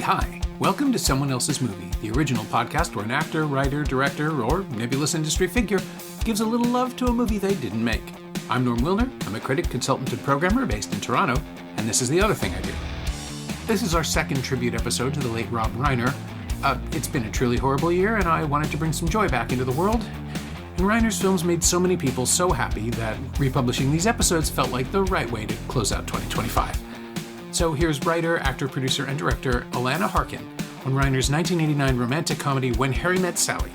Hi. Welcome to Someone Else's Movie, the original podcast where an actor, writer, director, or nebulous industry figure gives a little love to a movie they didn't make. I'm Norm Wilner. I'm a critic, consultant, and programmer based in Toronto, and this is the other thing I do. This is our second tribute episode to the late Rob Reiner. It's been a truly horrible year, and I wanted to bring some joy back into the world. And Reiner's films made so many people so happy that republishing these episodes felt like the right way to close out 2025. So here's writer, actor, producer, and director Allana Harkin on Reiner's 1989 romantic comedy When Harry Met Sally,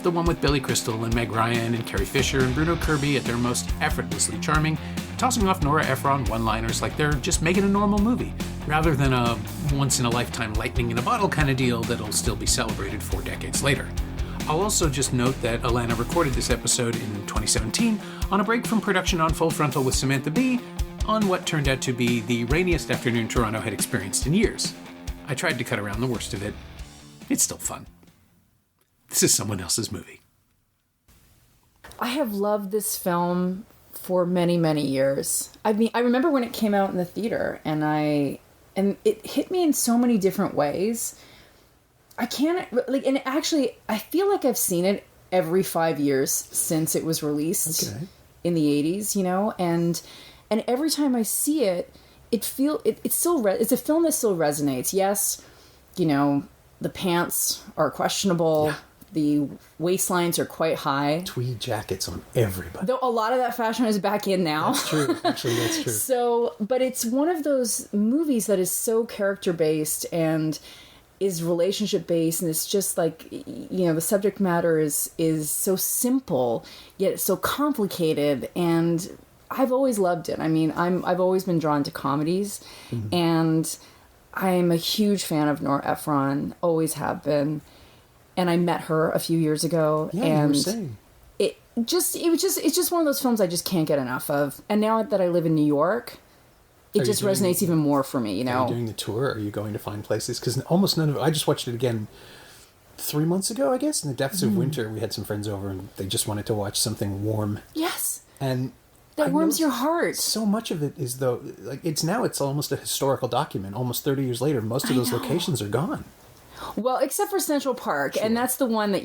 the one with Billy Crystal and Meg Ryan and Carrie Fisher and Bruno Kirby at their most effortlessly charming, tossing off Nora Ephron one-liners like they're just making a normal movie, rather than a once-in-a-lifetime lightning-in-a-bottle kind of deal that'll still be celebrated 4 decades later. I'll also just note that Allana recorded this episode in 2017 on a break from production on Full Frontal with Samantha Bee, on what turned out to be the rainiest afternoon Toronto had experienced in years. I tried to cut around the worst of it. It's still fun. This is Someone Else's Movie. I have loved this film for many, many years. I mean, I remember when it came out in the theater, and it hit me in so many different ways. I can't, and actually, I feel like I've seen it every 5 years since it was released in the 80s, and every time I see it, it's a film that still resonates. Yes, the pants are questionable. Yeah. The waistlines are quite high. Tweed jackets on everybody. Though a lot of that fashion is back in now. That's true. Actually, that's true. But it's one of those movies that is so character-based and is relationship-based, and it's just like, the subject matter is so simple, yet it's so complicated, and I've always loved it. I mean, I've always been drawn to comedies, and I'm a huge fan of Nora Ephron, always have been. And I met her a few years ago, and you were saying. It's just one of those films I just can't get enough of. And now that I live in New York, it just resonates even more for me. Are you doing the tour? Are you going to find places? Because almost none of it. I just watched it again 3 months ago, I guess. In the depths of winter, we had some friends over, and they just wanted to watch something warm. Yes. And that warms your heart. So much of it is, though, like it's almost a historical document. Almost 30 years later, most of those locations are gone. Well, except for Central Park, sure. And that's the one that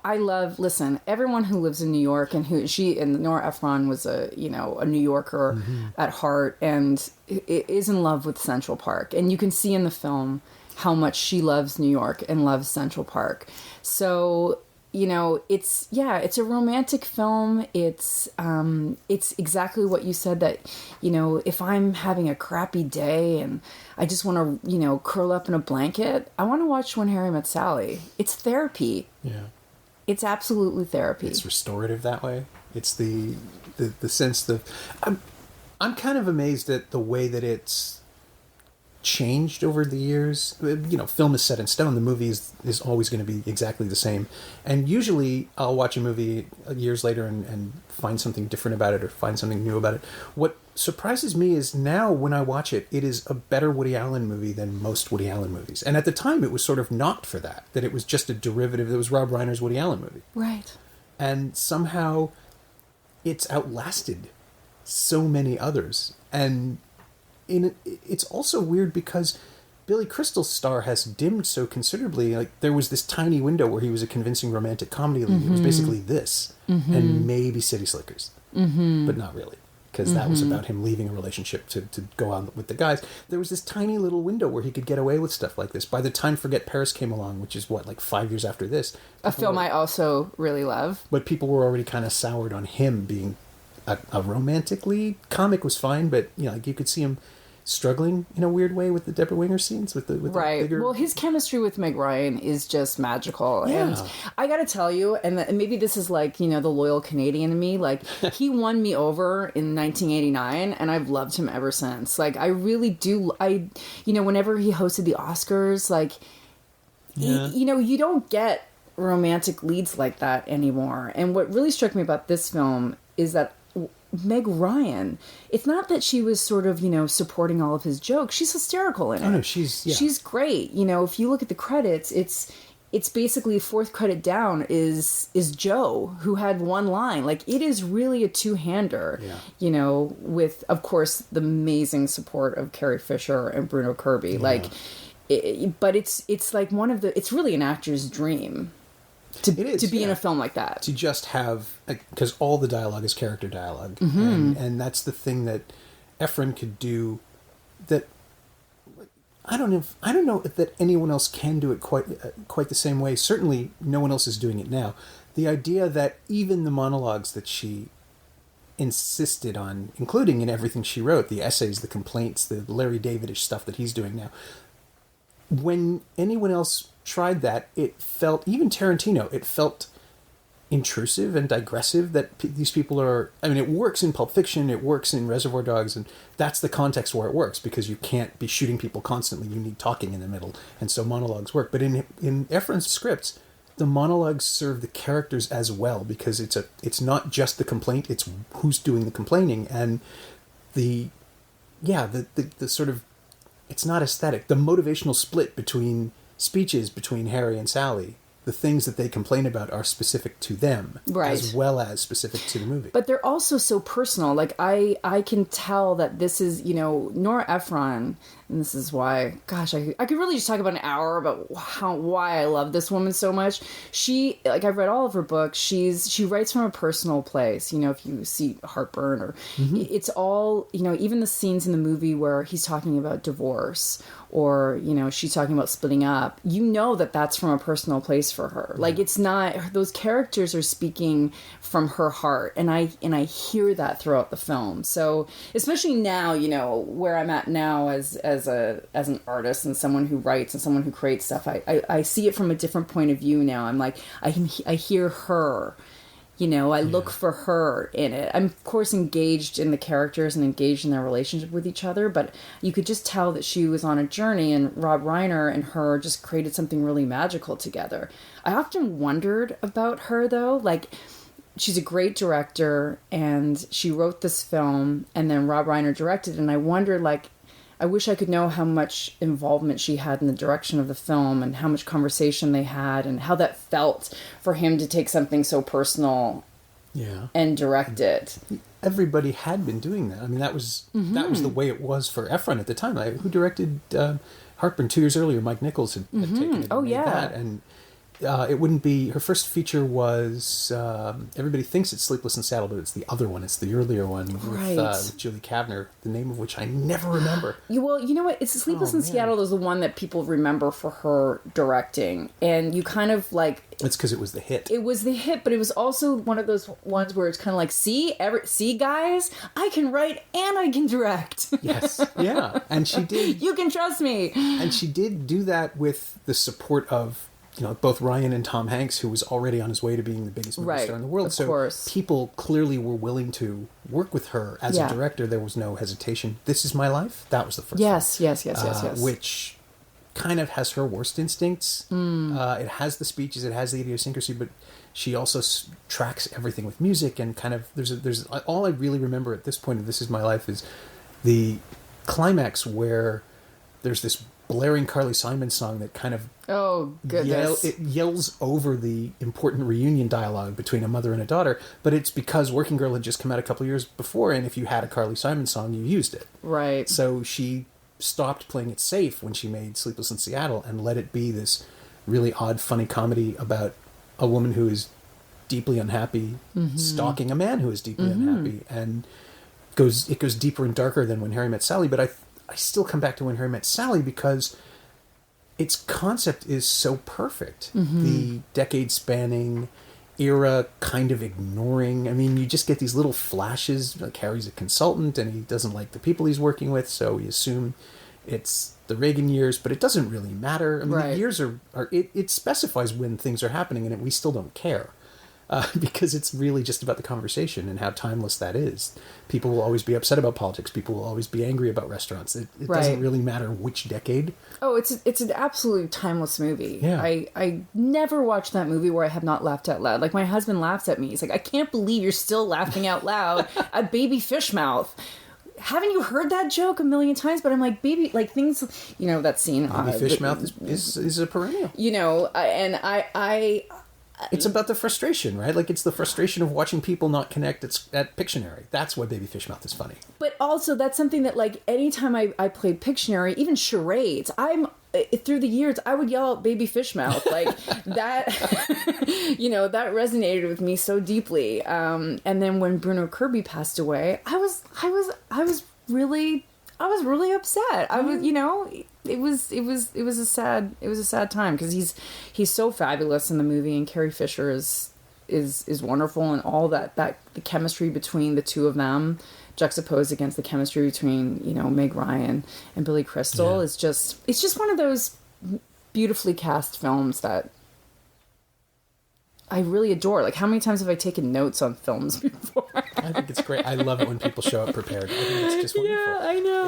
I love. Listen, everyone who lives in New York and Nora Ephron was a New Yorker at heart and is in love with Central Park, and you can see in the film how much she loves New York and loves Central Park. So it's a romantic film. It's exactly what you said, that, if I'm having a crappy day and I just want to, curl up in a blanket, I want to watch When Harry Met Sally. It's therapy. Yeah. It's absolutely therapy. It's restorative that way. It's the sense that I'm kind of amazed at the way that it's changed over the years. Film is set in stone. The movie is always going to be exactly the same. And usually I'll watch a movie years later and find something different about it or find something new about it. What surprises me is now when I watch it, it is a better Woody Allen movie than most Woody Allen movies. And at the time it was sort of not for that it was just a derivative. It was Rob Reiner's Woody Allen movie. Right. And somehow it's outlasted so many others. And it's also weird because Billy Crystal's star has dimmed so considerably. Like, there was this tiny window where he was a convincing romantic comedy lead. It was basically this and maybe City Slickers, but not really, because that was about him leaving a relationship to go out with the guys. There was this tiny little window where he could get away with stuff like this. By the time Forget Paris came along, which is 5 years after this, a film I also really love, but people were already kind of soured on him being a romantic lead. Comic was fine, but you could see him struggling in a weird way with the Deborah Winger scenes with the right. bigger... Well, his chemistry with Meg Ryan is just magical. Yeah. And I got to tell you, and maybe this is the loyal Canadian in me, he won me over in 1989, and I've loved him ever since. I really do. Whenever he hosted the Oscars, you don't get romantic leads like that anymore. And what really struck me about this film is that Meg Ryan, it's not that she was sort of, supporting all of his jokes. She's hysterical in it. Oh, no, she's great. If you look at the credits, it's basically fourth credit down is Joe, who had one line. It is really a two-hander, with, of course, the amazing support of Carrie Fisher and Bruno Kirby. But it's like it's really an actor's dream to be in a film like that. To just have, because all the dialogue is character dialogue. And that's the thing that Ephron could do that I don't know if that anyone else can do it quite the same way. Certainly no one else is doing it now. The idea that even the monologues that she insisted on including in everything she wrote, the essays, the complaints, the Larry David-ish stuff that he's doing now, when anyone else tried that, it felt, even Tarantino, it felt intrusive and digressive that these people are, I mean, it works in Pulp Fiction, it works in Reservoir Dogs, and that's the context where it works, because you can't be shooting people constantly, you need talking in the middle, and so monologues work. But in Ephron's scripts, the monologues serve the characters as well, because it's not just the complaint, it's who's doing the complaining, and the sort of, it's not aesthetic, the motivational split between speeches between Harry and Sally, the things that they complain about are specific to them, as well as specific to the movie. But they're also so personal. Like, I can tell that this is, Nora Ephron, and this is why, gosh, I could really just talk about an hour about why I love this woman so much. She, like, I've read all of her books. She writes from a personal place. If you see Heartburn, or it's all, even the scenes in the movie where he's talking about divorce, or, she's talking about splitting up, that's from a personal place for her. Like, it's not, those characters are speaking from her heart, and I hear that throughout the film. So, especially now, where I'm at now as an artist and someone who writes and someone who creates stuff, I see it from a different point of view now. I'm like, I hear her. I look for her in it. I'm, of course, engaged in the characters and engaged in their relationship with each other, but you could just tell that she was on a journey, and Rob Reiner and her just created something really magical together. I often wondered about her, though. Like, she's a great director, and she wrote this film, and then Rob Reiner directed it, and I wondered, like, I wish I could know how much involvement she had in the direction of the film, and how much conversation they had, and how that felt for him to take something so personal and direct it. Everybody had been doing that. I mean, that was the way it was for Ephron at the time. Who directed Heartburn 2 years earlier? Mike Nichols had taken it and made that. And it wouldn't be, her first feature was, everybody thinks it's Sleepless in Seattle, but it's the other one. It's the earlier one with Julie Kavner, the name of which I never remember. Well, you know what? It's Sleepless in Seattle is the one that people remember for her directing. And you kind of like... It's because it was the hit. It was the hit, but it was also one of those ones where it's kind of like, see guys, I can write and I can direct. Yes, yeah. And she did. You can trust me. And she did do that with the support of, both Ryan and Tom Hanks, who was already on his way to being the biggest movie star in the world. Of course. People clearly were willing to work with her as a director. There was no hesitation. This Is My Life, that was the first one. Yes. Which kind of has her worst instincts. It has the speeches, it has the idiosyncrasy, but she also tracks everything with music, and kind of there's all I really remember at this point of This Is My Life is the climax where there's this blaring Carly Simon song that kind of yells over the important reunion dialogue between a mother and a daughter, but it's because Working Girl had just come out a couple of years before, and if you had a Carly Simon song, you used it. Right. So she stopped playing it safe when she made Sleepless in Seattle and let it be this really odd, funny comedy about a woman who is deeply unhappy, stalking a man who is deeply unhappy, and it goes deeper and darker than When Harry Met Sally, but I still come back to When Harry Met Sally because its concept is so perfect. The decade-spanning era kind of ignoring. I mean, you just get these little flashes. Like, Harry's a consultant and he doesn't like the people he's working with, so we assume it's the Reagan years, but it doesn't really matter. I mean, the years are it specifies when things are happening, and we still don't care. Because it's really just about the conversation and how timeless that is. People will always be upset about politics. People will always be angry about restaurants. It doesn't really matter which decade. Oh, it's an absolutely timeless movie. Yeah. I never watched that movie where I have not laughed out loud. Like, my husband laughs at me. He's like, I can't believe you're still laughing out loud at Baby Fish Mouth. Haven't you heard that joke a million times? But I'm like, baby, like, things, that scene. Baby Fish Mouth is a perennial. And It's about the frustration, right? Like, it's the frustration of watching people not connect at Pictionary. That's why Baby Fish Mouth is funny. But also, that's something that, like, anytime I played Pictionary, even charades, through the years, I would yell out Baby Fish Mouth. Like, that, that resonated with me so deeply. And then when Bruno Kirby passed away, I was really upset. I was, it was a sad time, because he's so fabulous in the movie, and Carrie Fisher is wonderful, and all that the chemistry between the two of them juxtaposed against the chemistry between Meg Ryan and Billy Crystal is just one of those beautifully cast films that I really adore. Like, how many times have I taken notes on films before? I think it's great. I love it when people show up prepared. I think it's just wonderful. Yeah, I know.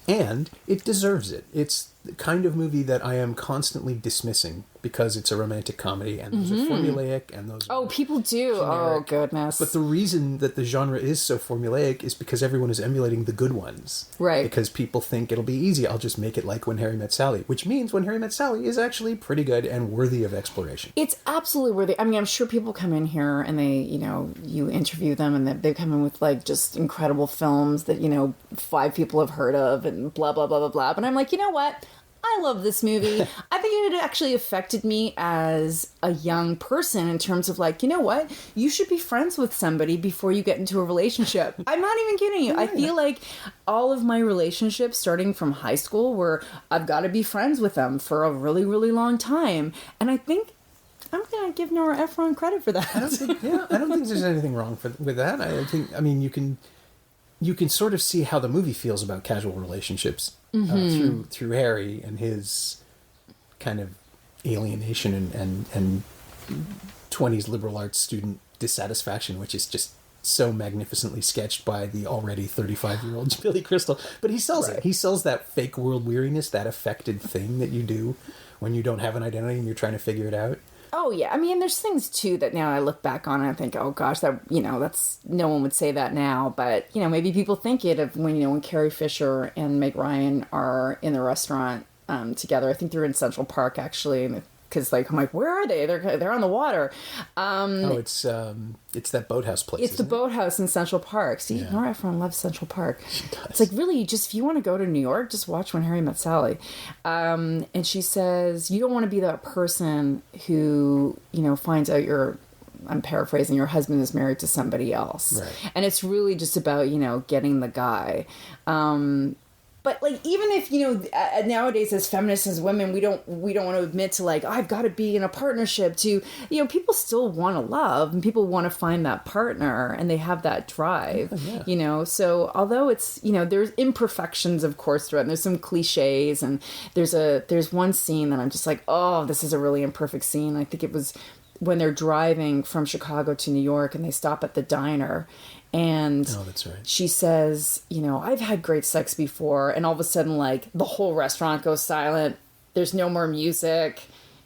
And it deserves it. It's the kind of movie that I am constantly dismissing because it's a romantic comedy, and those are formulaic, and those are people do. Generic. Oh, goodness. But the reason that the genre is so formulaic is because everyone is emulating the good ones. Right. Because people think it'll be easy. I'll just make it like When Harry Met Sally, which means When Harry Met Sally is actually pretty good and worthy of exploration. It's absolutely worthy. I mean, I'm sure people come in here and they, you interview them, and they come in with, like, just incredible films that, 5 people have heard of, and blah, blah, blah, blah, blah. But I'm like, you know what? I love this movie. I think it actually affected me as a young person in terms of, like, you know what? You should be friends with somebody before you get into a relationship. I'm not even kidding you. I feel like all of my relationships starting from high school were, I've got to be friends with them for a really, really long time. And I think I'm going to give Nora Ephron credit for that. I don't think there's anything wrong with that. You can sort of see how the movie feels about casual relationships through Harry and his kind of alienation and 20s liberal arts student dissatisfaction, which is just so magnificently sketched by the already 35-year-old Billy Crystal. But he sells it. He sells that fake world weariness, that affected thing that you do when you don't have an identity and you're trying to figure it out. Oh, yeah. I mean, there's things, too, that now I look back on and I think, oh, gosh, that, that's, no one would say that now. But, maybe people think it of when Carrie Fisher and Meg Ryan are in the restaurant together. I think they're in Central Park, actually, because, like, I'm like, where are they? They're on the water. It's that boathouse place. It's the boathouse in Central Park. See, Nora Ephron loves Central Park. She does. It's like, really, if you want to go to New York, just watch When Harry Met Sally. And she says, you don't want to be that person who, finds out I'm paraphrasing, your husband is married to somebody else. Right. And it's really just about, getting the guy. But, like, even if, nowadays as feminists, as women, we don't want to admit to, like, I've got to be in a partnership to, people still want to love, and people want to find that partner, and they have that drive, So although it's, there's imperfections, of course, throughout, and there's some cliches, and there's one scene that I'm just like, oh, this is a really imperfect scene. I think it was when they're driving from Chicago to New York, and they stop at the diner. And that's right. She says, I've had great sex before. And all of a sudden, like, the whole restaurant goes silent. There's no more music.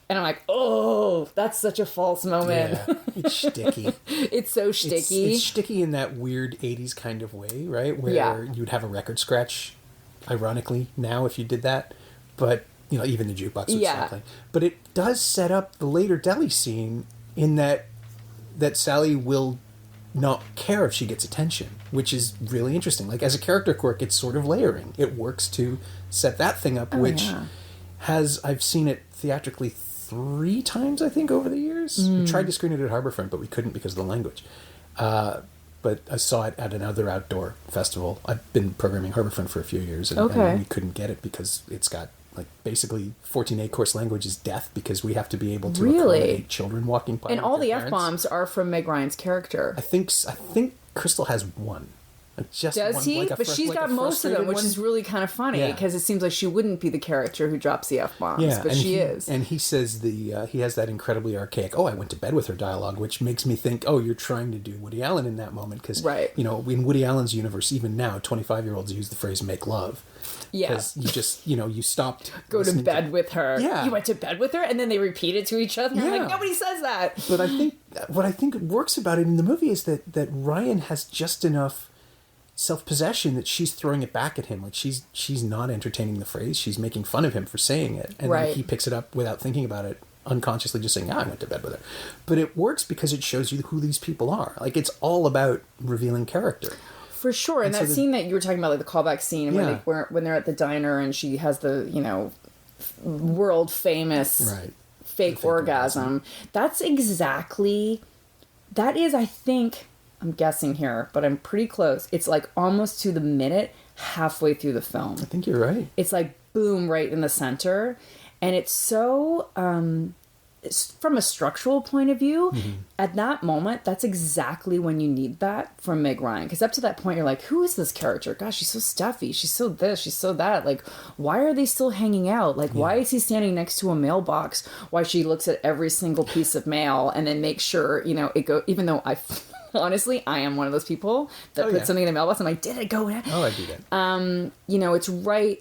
And I'm like, oh, that's such a false moment. Yeah, it's shticky. It's so shticky. It's shticky in that weird 80s kind of way, right? Where you'd have a record scratch, ironically, now if you did that. But, even the jukebox would stop playing. But it does set up the later deli scene in that Sally will not care if she gets attention, which is really interesting. Like, as a character quirk, it's sort of layering. It works to set that thing up, I've seen it theatrically 3 times, I think, over the years. We tried to screen it at Harbourfront, but we couldn't because of the language. But I saw it at another outdoor festival. I've been programming Harbourfront for a few years, and we couldn't get it because it's got, like, basically 14A course language is death, because we have to be able to accommodate children walking by. And all the parents. F-bombs are from Meg Ryan's character. I think Crystal has one. Just Does one, he? like but she's got most of them, which is really kind of funny, because it seems like she wouldn't be the character who drops the F-bombs, but she is. And he says he has that incredibly archaic, I went to bed with her dialogue, which makes me think, you're trying to do Woody Allen in that moment, because, in Woody Allen's universe, even now, 25-year-olds use the phrase make love. Yeah. Because you just, you stopped. Go to bed with her. Yeah. You went to bed with her, and then they repeat it to each other. Yeah. Like, nobody says that. But what I think works about it in the movie is that Ryan has just enough self-possession that she's throwing it back at him. Like she's not entertaining the phrase. She's making fun of him for saying it. And then he picks it up without thinking about it, unconsciously just saying, I went to bed with her. But it works because it shows you who these people are. Like, it's all about revealing character. For sure. And that scene that you were talking about, like the callback scene when they're at the diner and she has the, world famous fake orgasm. That is, I think, I'm guessing here, but I'm pretty close. It's like almost to the minute halfway through the film. I think you're right. It's like boom, right in the center. And it's so, from a structural point of view, at that moment, that's exactly when you need that from Meg Ryan. Because up to that point, you're like, who is this character? Gosh, she's so stuffy. She's so this, she's so that. Like, why are they still hanging out? Like, why is he standing next to a mailbox? Why she looks at every single piece of mail and then makes sure, it go, even though honestly, I am one of those people that put something in the mailbox. I'm like, did it go in? Oh, I do that. It's right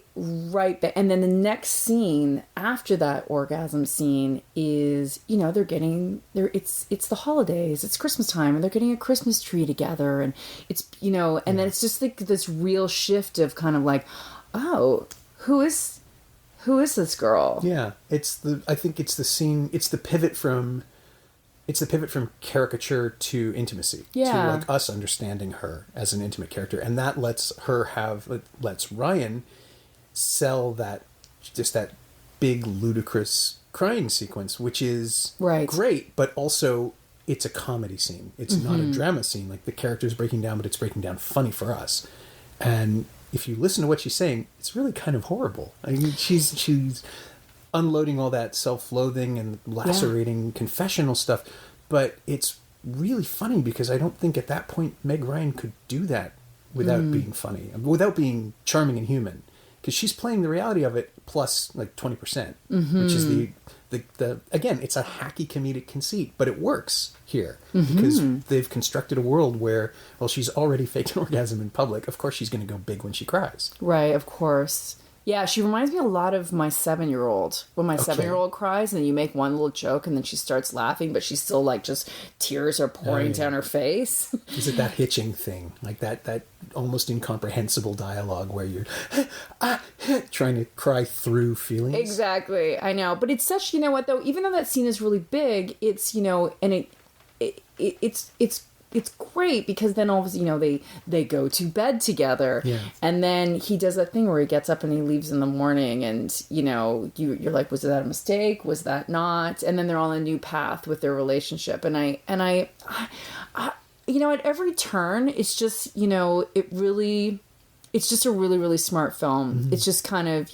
back. And then the next scene after that orgasm scene is, it's the holidays, it's Christmas time, and they're getting a Christmas tree together. And it's, and then it's just like this real shift of kind of like, oh, who is this girl? Yeah. I think it's the scene, it's the pivot from caricature to intimacy. Yeah. To like us understanding her as an intimate character. And that lets Ryan sell that big ludicrous crying sequence, which is great, but also it's a comedy scene. It's not a drama scene. Like, the character's breaking down, but it's breaking down funny for us. And if you listen to what she's saying, it's really kind of horrible. I mean, she's unloading all that self-loathing and lacerating confessional stuff, but it's really funny because I don't think at that point Meg Ryan could do that without being funny, without being charming and human, because she's playing the reality of it plus like 20%, which is the again, it's a hacky comedic conceit, but it works here because they've constructed a world where, well, she's already faked an orgasm in public. Of course she's going to go big when she cries. Right, of course. Yeah, she reminds me a lot of my 7-year-old. When my 7-year-old cries, and then you make one little joke, and then she starts laughing, but she's still like just tears are pouring down her face. Is it that hitching thing, like that almost incomprehensible dialogue where you're trying to cry through feelings? Exactly, I know, but it's such, what though, even though that scene is really big, it's and it's great because then all of a sudden, they go to bed together. Yeah. And then he does that thing where he gets up and he leaves in the morning and, you're like, was that a mistake? Was that not? And then they're on a new path with their relationship. And I at every turn, it's just, it's just a really, really smart film. It's just kind of,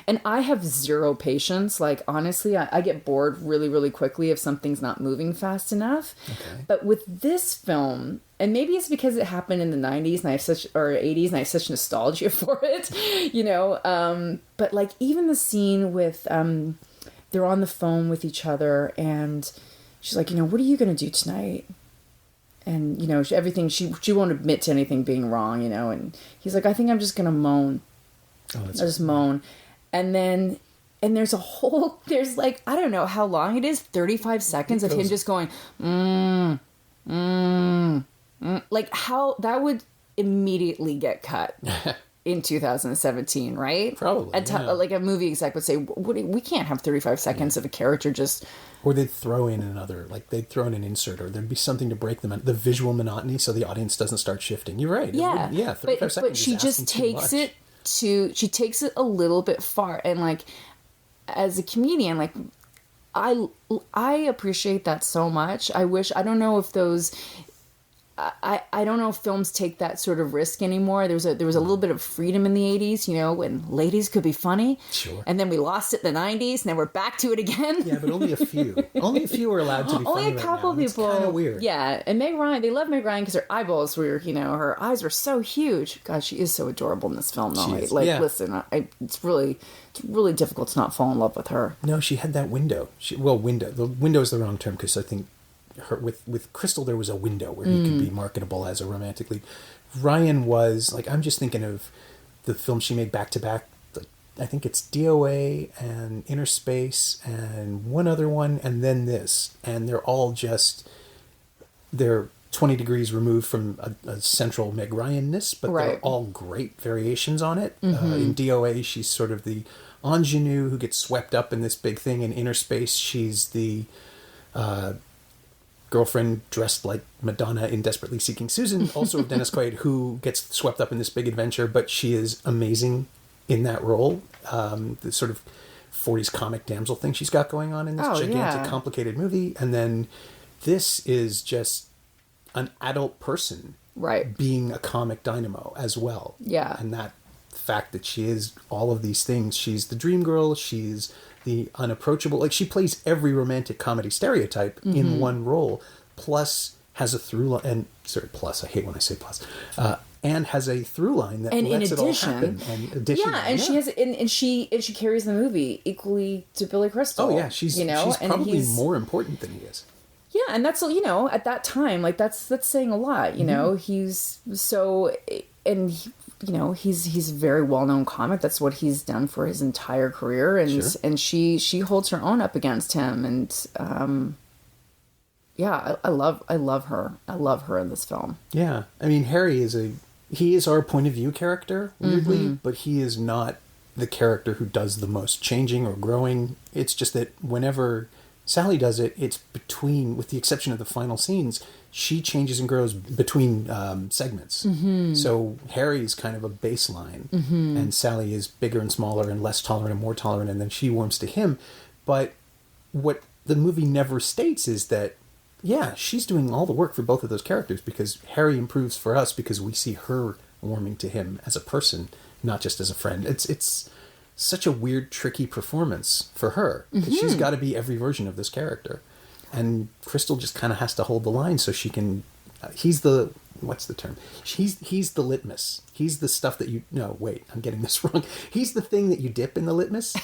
and I have zero patience. Like, honestly, I get bored really, really quickly if something's not moving fast enough. Okay. But with this film, and maybe it's because it happened in the 90s and 80s and I have such nostalgia for it, but like even the scene with, they're on the phone with each other and she's like, what are you going to do tonight? And, everything, she won't admit to anything being wrong, and he's like, I think I'm just going to moan. I'll just moan. And then, there's like, I don't know how long it is, 35 seconds of him just going, like how that would immediately get cut. In 2017, right? Probably. Like a movie exec would say, we can't have 35 seconds of a character just... Or they'd throw in they'd throw in an insert, or there's be something to break the visual monotony so the audience doesn't start shifting. You're right. Yeah. 35 seconds but she just takes she takes it a little bit far. And like, as a comedian, like, I appreciate that so much. I don't know if those... I don't know if films take that sort of risk anymore. There was a little bit of freedom in the 80s, when ladies could be funny. Sure. And then we lost it in the 90s, and then we're back to it again. Yeah, but only a few. Only a few are allowed to be funny. Only a couple of people. It's kind of weird. Yeah, and Meg Ryan, they love Meg Ryan because her eyeballs were, her eyes were so huge. God, she is so adorable in this film, though. Listen, it's really difficult to not fall in love with her. No, she had that window. Window. The window is the wrong term because I think with Crystal there was a window where he could be marketable as a romantic lead. Ryan was like, I'm just thinking of the films she made back to back. I think it's DOA and Inner Space and one other one, and then this, and they're all just they're 20 degrees removed from a central Meg Ryan-ness, but they're all great variations on it. In DOA, she's sort of the ingenue who gets swept up in this big thing. In Inner Space, she's the girlfriend dressed like Madonna in Desperately Seeking Susan, also of Dennis Quaid, who gets swept up in this big adventure, but she is amazing in that role. The sort of 40s comic damsel thing she's got going on in this gigantic, complicated movie. And then this is just an adult person being a comic dynamo as well. Yeah. And that fact that she is all of these things. She's the dream girl. She's the unapproachable. Like, she plays every romantic comedy stereotype in one role, plus has a through line. And sorry, plus, I hate when I say plus. And has a through line that lets it all happen. She has, and she carries the movie equally to Billy Crystal. Oh yeah, she's probably more important than he is. Yeah, and that's, at that time, like, that's saying a lot. He's so, and he's a very well-known comic. That's what he's done for his entire career, and she holds her own up against him, and I love her. I love her in this film. Yeah, I mean, Harry is our point of view character, weirdly, but he is not the character who does the most changing or growing. It's just that whenever Sally does it, it's between, with the exception of the final scenes, she changes and grows between segments. So Harry's kind of a baseline, and Sally is bigger and smaller and less tolerant and more tolerant, and then she warms to him. But what the movie never states is that, she's doing all the work for both of those characters, because Harry improves for us because we see her warming to him as a person, not just as a friend. It's such a weird, tricky performance for her, because she's got to be every version of this character. And Crystal just kind of has to hold the line so she can... he's the... what's the term? He's the litmus. He's the stuff that you... No, wait, I'm getting this wrong. He's the thing that you dip in the litmus.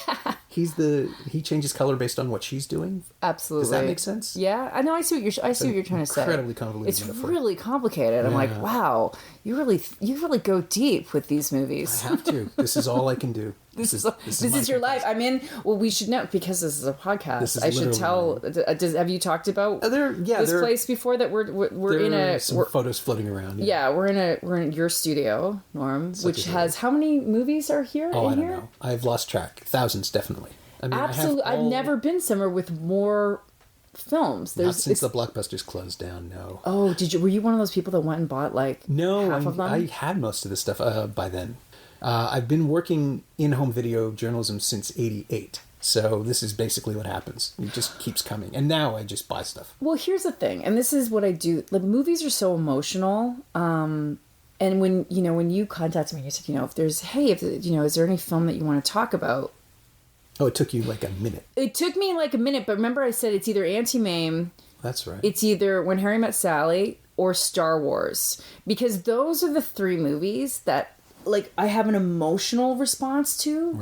He changes color based on what she's doing. Absolutely. Does that make sense? Yeah, I know. I see what you're trying to say. Incredibly convoluted. It's really complicated. I'm like, wow, you really go deep with these movies. I have to. This is all I can do. This is your life. I mean, well, we should know, because this is a podcast. I should tell. Have you talked about this place before? That we're in some photos floating around. Yeah, we're in your studio, Norm, which has how many movies are here? Oh, I don't know. I've lost track. Thousands, definitely. I mean, absolutely. I've never been somewhere with more films. Not since the Blockbusters closed down. No. Oh, were you one of those people that went and bought half of them? I had most of this stuff by then. I've been working in-home video journalism since '88. So this is basically what happens. It just keeps coming. And now I just buy stuff. Well, here's the thing. And this is what I do. Like, movies are so emotional. And when you contacted me, you said, is there any film that you want to talk about? Oh, it took you like a minute. It took me like a minute. But remember I said it's either Auntie Mame. That's right. It's either When Harry Met Sally or Star Wars. Because those are the three movies that, like, I have an emotional response to,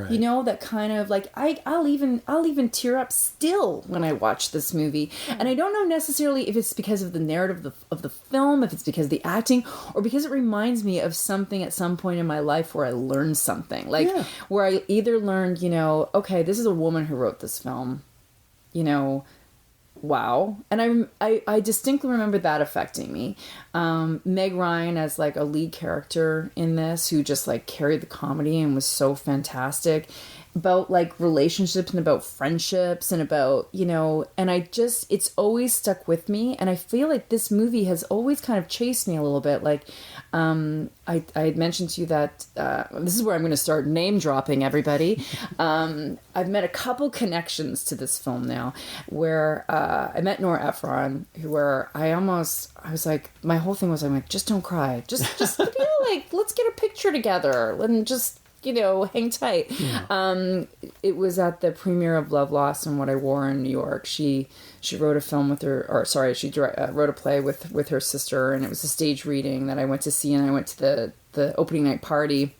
that kind of like, I'll even tear up still when I watch this movie. And I don't know necessarily if it's because of the narrative of the film, if it's because of the acting, or because it reminds me of something at some point in my life where I learned something. Like, where I either learned, okay, this is a woman who wrote this film, wow. And I distinctly remember that affecting me. Meg Ryan as like a lead character in this, who just like carried the comedy and was so fantastic, about like relationships and about friendships and about, and it's always stuck with me. And I feel like this movie has always kind of chased me a little bit. Like, I had mentioned to you that, this is where I'm going to start name dropping everybody. I've met a couple connections to this film now, where, I met Nora Ephron, where I was like, my whole thing was, I'm like, just don't cry. Just like, let's get a picture together and just, hang tight. Yeah. It was at the premiere of Love, Lost, and What I Wore in New York. She wrote a film with her, or sorry, she wrote a play with her sister, and it was a stage reading that I went to see, and I went to the opening night party,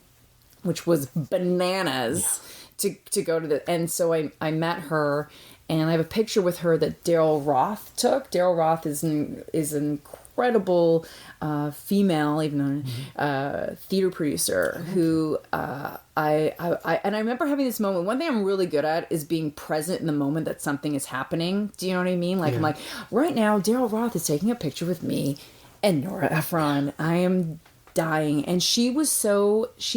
which was bananas to go to the, and so I met her, and I have a picture with her that Daryl Roth took. Daryl Roth is an incredible female, even theater producer who I remember having this moment. One thing I'm really good at is being present in the moment that something is happening. Do you know what I mean? Like, I'm like, right now, Daryl Roth is taking a picture with me, And Nora Ephron, I am dying. And she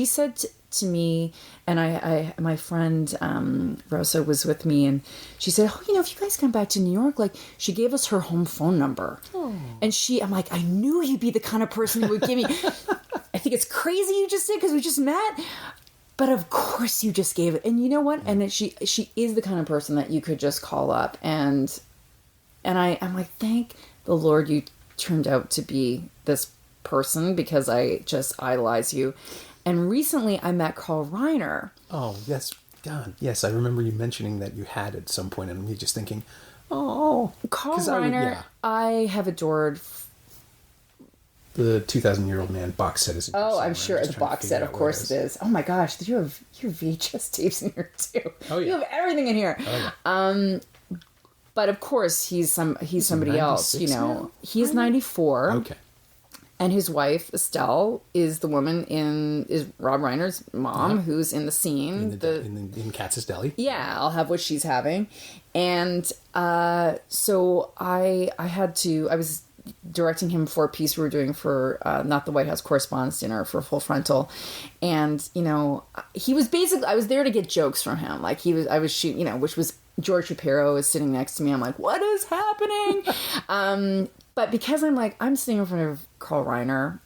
said to me, and I my friend Rosa was with me, and she said, oh, if you guys come back to New York, like, she gave us her home phone number. Oh. And I'm like, I knew you'd be the kind of person who would give me, I think it's crazy you just did because we just met. But of course you just gave it. And you know what? And she is the kind of person that you could just call up. And I'm like, thank the Lord you turned out to be this person, because I just idolize you. And recently I met Carl Reiner. Oh, yes. God. Yes, I remember you mentioning that you had at some point, and me just thinking, oh. Carl Reiner, I have adored. The 2,000-Year-Old Man box set is. Oh, I'm sure it's a box set. Of course it is. Oh my gosh, you have VHS tapes in here too. Oh yeah, you have everything in here. Oh, yeah. But of course he's somebody else. Now? He's 94. Okay. And his wife Estelle is the woman is Rob Reiner's mom, who's in the scene in Katz's Deli. Yeah, I'll have what she's having, and so I was directing him for a piece we were doing for Not the White House Correspondents' Dinner for Full Frontal, and he was basically, I was there to get jokes from him. Like I was shooting, which was George Shapiro is sitting next to me. I'm like, what is happening? But because I'm sitting in front of Carl Reiner,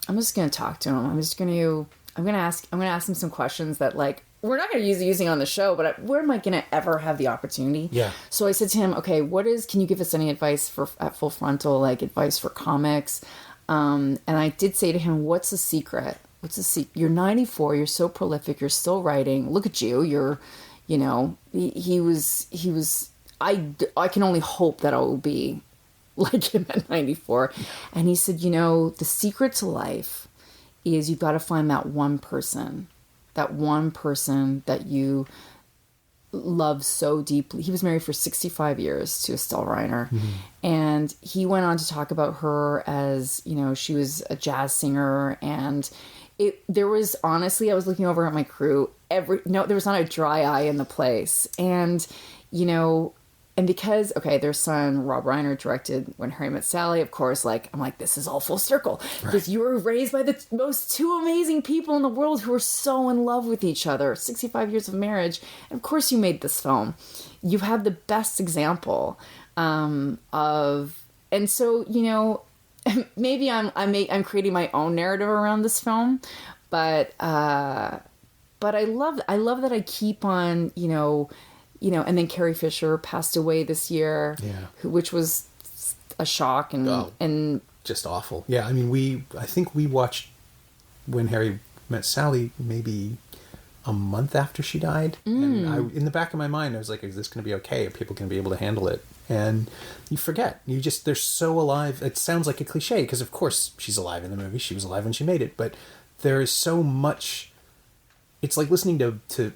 I'm just going to talk to him. I'm going to ask him some questions that, like, we're not going to use using on the show, but where am I going to ever have the opportunity? Yeah. So I said to him, okay, can you give us any advice at Full Frontal, like advice for comics? And I did say to him, what's the secret? You're 94. You're so prolific. You're still writing. Look at you. You're, he was, I can only hope that I will be like him at 94. And he said, the secret to life is you've got to find that one person that you love so deeply. He was married for 65 years to Estelle Reiner. Mm-hmm. And he went on to talk about her as, she was a jazz singer. And there was, honestly, I was looking over at my crew, there was not a dry eye in the place. And, and because, their son, Rob Reiner, directed When Harry Met Sally, of course, I'm like, this is all full circle. Right. Because you were raised by the most two amazing people in the world who are so in love with each other. 65 years of marriage. And of course you made this film. You have the best example of... And so, maybe I'm creating my own narrative around this film. But I love that I keep on, and then Carrie Fisher passed away this year, which was a shock and just awful. Yeah, I mean, I think we watched When Harry Met Sally maybe a month after she died, and in the back of my mind, I was like, "Is this going to be okay? Are people going to be able to handle it?" And you forget. They're so alive. It sounds like a cliche because, of course, she's alive in the movie. She was alive when she made it, but there is so much. It's like listening to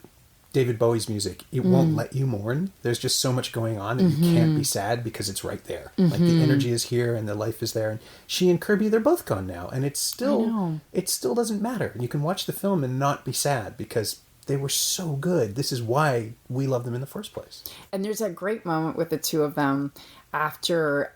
David Bowie's music. It won't let you mourn. There's just so much going on that you can't be sad because it's right there. Mm-hmm. Like the energy is here and the life is there. And she and Kirby, they're both gone now. And it still doesn't matter. You can watch the film and not be sad because they were so good. This is why we love them in the first place. And there's that great moment with the two of them after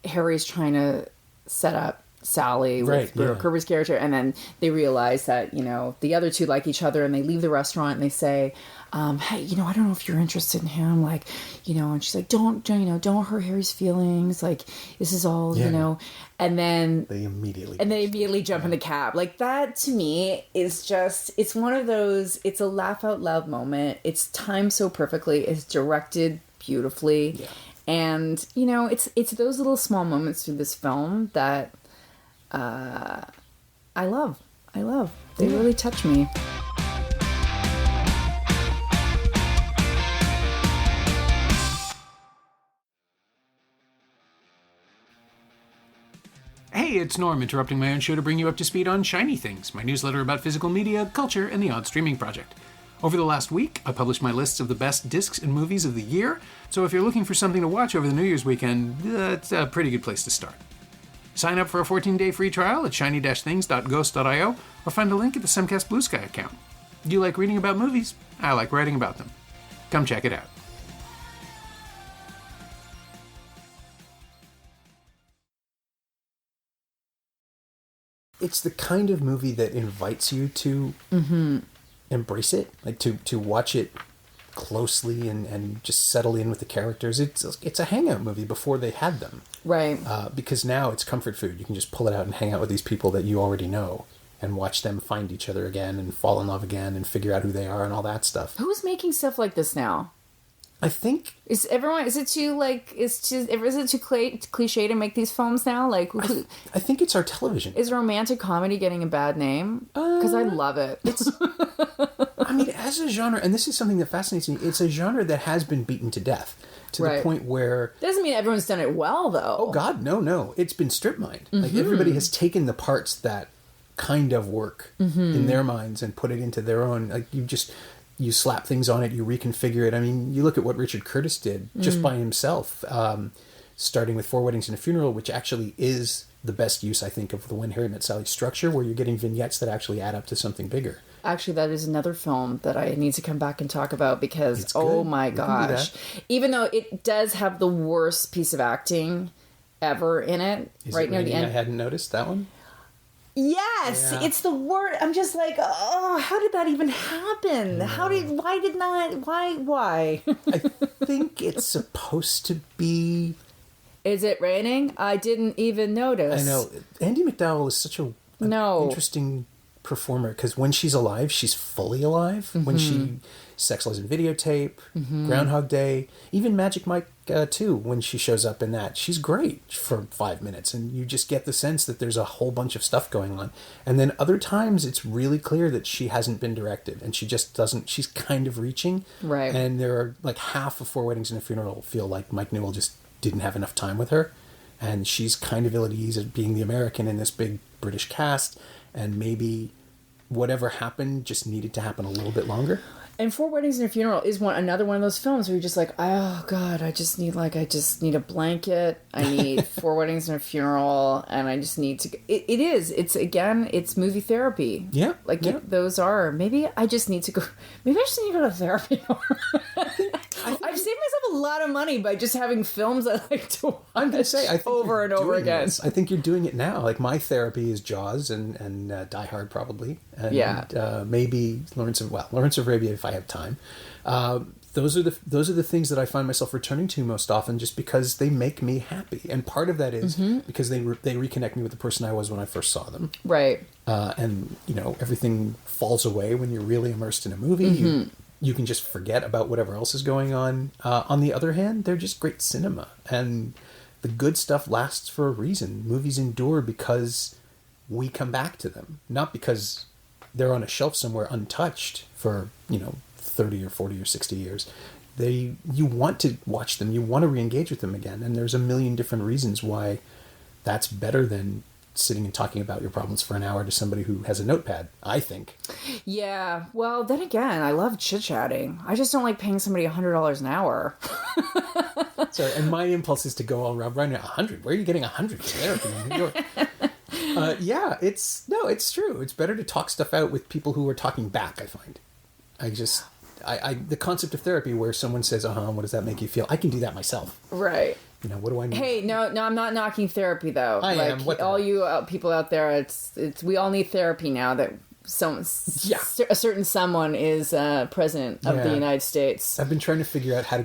Harry's trying to set up Sally with Kirby's character, and then they realize that the other two like each other, and they leave the restaurant and they say, hey, I don't know if you're interested in him, like, and she's like, don't hurt Harry's feelings, like, this is all and then they immediately jump in the cab. Like, that to me is just, it's one of those, it's a laugh out loud moment. It's timed so perfectly, it's directed beautifully, and it's those little small moments through this film that I love. They really touch me. Hey, it's Norm, interrupting my own show to bring you up to speed on Shiny Things, my newsletter about physical media, culture, and the odd streaming project. Over the last week, I published my lists of the best discs and movies of the year, so if you're looking for something to watch over the New Year's weekend, it's a pretty good place to start. Sign up for a 14-day free trial at shiny-things.ghost.io or find a link at the Semcast Blue Sky account. Do you like reading about movies? I like writing about them. Come check it out. it's the kind of movie that invites you to embrace it, like to watch it closely and just settle in with the characters. It's a hangout movie before they had them. Right. Because now it's comfort food. You can just pull it out and hang out with these people that you already know and watch them find each other again and fall in love again and figure out who they are and all that stuff. Who's making stuff like this now? I think... Is it too cliche to make these films now? Like, I think it's our television. Is romantic comedy getting a bad name? Because I love it. I mean, as a genre, and this is something that fascinates me, it's a genre that has been beaten to death. To the point where... Doesn't mean everyone's done it well, though. Oh, God, no. It's been strip-mined. Like, everybody has taken the parts that kind of work in their minds and put it into their own... Like, you slap things on it, you reconfigure it. I mean, you look at what Richard Curtis did just by himself, starting with 4 Weddings and a Funeral, which actually is the best use, I think, of the When Harry Met Sally structure, where you're getting vignettes that actually add up to something bigger. Actually, that is another film that I need to come back and talk about because, oh my gosh. Even though it does have the worst piece of acting ever in it, right near the end. I hadn't noticed that one. Yes, yeah. It's the word. I'm just like, oh, how did that even happen? Why? I think it's supposed to be... Is it raining? I didn't even notice. I know. Andie MacDowell is such a interesting performer because when she's alive, she's fully alive. When she Sex, Lies and Videotape, Groundhog Day, even Magic Mike 2, when she shows up in that, she's great for 5 minutes, and you just get the sense that there's a whole bunch of stuff going on. And then other times it's really clear that she hasn't been directed and she just doesn't, she's kind of reaching. Right. And there are like half of 4 Weddings and a Funeral feel like Mike Newell just didn't have enough time with her, and she's kind of ill at ease at being the American in this big British cast, and maybe whatever happened just needed to happen a little bit longer. And 4 Weddings and a Funeral is another one of those films where you're just like, oh God, I just need a blanket. I need 4 Weddings and a Funeral, and I just need to. It's movie therapy. Yeah, those are. Maybe I just need to go. Maybe I just need to go to therapy. I've saved myself a lot of money by just having films I like to watch. I'm gonna say, I think over and over again. I think you're doing it now. Like my therapy is Jaws and Die Hard probably, and maybe Lawrence of Arabia if I have time. Those are the things that I find myself returning to most often, just because they make me happy, and part of that is because they reconnect me with the person I was when I first saw them. Right. And everything falls away when you're really immersed in a movie. You can just forget about whatever else is going on. On the other hand, they're just great cinema, and the good stuff lasts for a reason. Movies endure because we come back to them, not because they're on a shelf somewhere untouched for 30 or 40 or 60 years. You want to watch them, you want to re-engage with them again, and there's a million different reasons why that's better than sitting and talking about your problems for an hour to somebody who has a notepad, I think. Yeah, well, then again, I love chit-chatting. I just don't like paying somebody $100 an hour. Sorry, and my impulse is to go all Rob Reiner, 100? Where are you getting 100 therapy in New York? It's true. It's better to talk stuff out with people who are talking back, I find. The concept of therapy where someone says, what does that make you feel? I can do that myself. Right. What do I need? Hey, no, I'm not knocking therapy though. I am. What all you people out there, it's we all need therapy now that a certain someone is president of the United States. I've been trying to figure out how to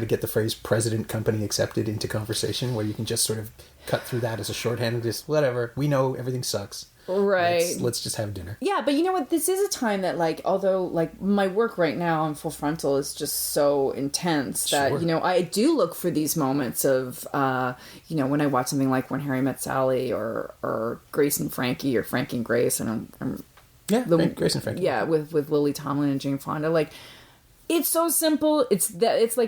get the phrase "president company" accepted into conversation, where you can just sort of cut through that as a shorthand and just whatever. We know everything sucks. Right. Let's just have dinner. Yeah, but you know what? This is a time that, although my work right now on Full Frontal is just so intense that, I do look for these moments of, when I watch something like When Harry Met Sally or Grace and Frankie or Frankie and Grace and Grace and Frankie. Yeah, with Lily Tomlin and Jane Fonda. It's so simple. It's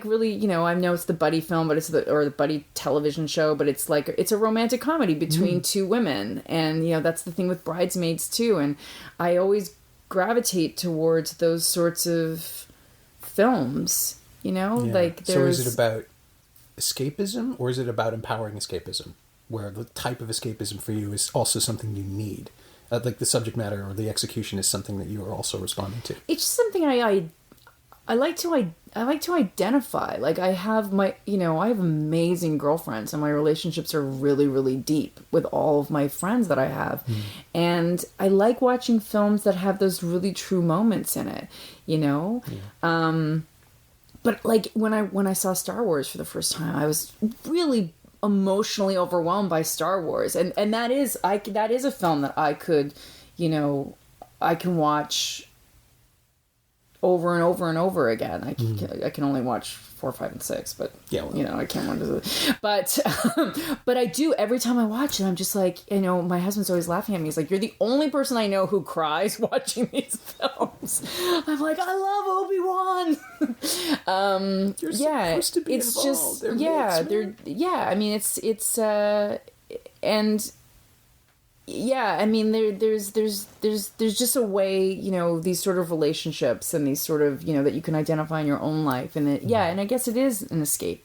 really, I know it's the buddy film, but the buddy television show, but it's a romantic comedy between two women. And, that's the thing with Bridesmaids too. And I always gravitate towards those sorts of films, So is it about escapism or is it about empowering escapism? Where the type of escapism for you is also something you need? The subject matter or the execution is something that you are also responding to? It's just something I like to to identify. Like I have I have amazing girlfriends, and my relationships are really, really deep with all of my friends that I have. And I like watching films that have those really true moments in it, But like when I saw Star Wars for the first time, I was really emotionally overwhelmed by Star Wars, and that is a film that I could, I can watch over and over and over again. I can only watch 4, 5, and 6, but I can't watch it. But but I do every time I watch it. I'm just like, my husband's always laughing at me. He's like, "You're the only person I know who cries watching these films." I'm like, I love Obi-Wan. You're supposed to be it's involved. just I mean, it's and. Yeah, I mean, there's just a way, these sort of relationships and these sort of, that you can identify in your own life. And and I guess it is an escape.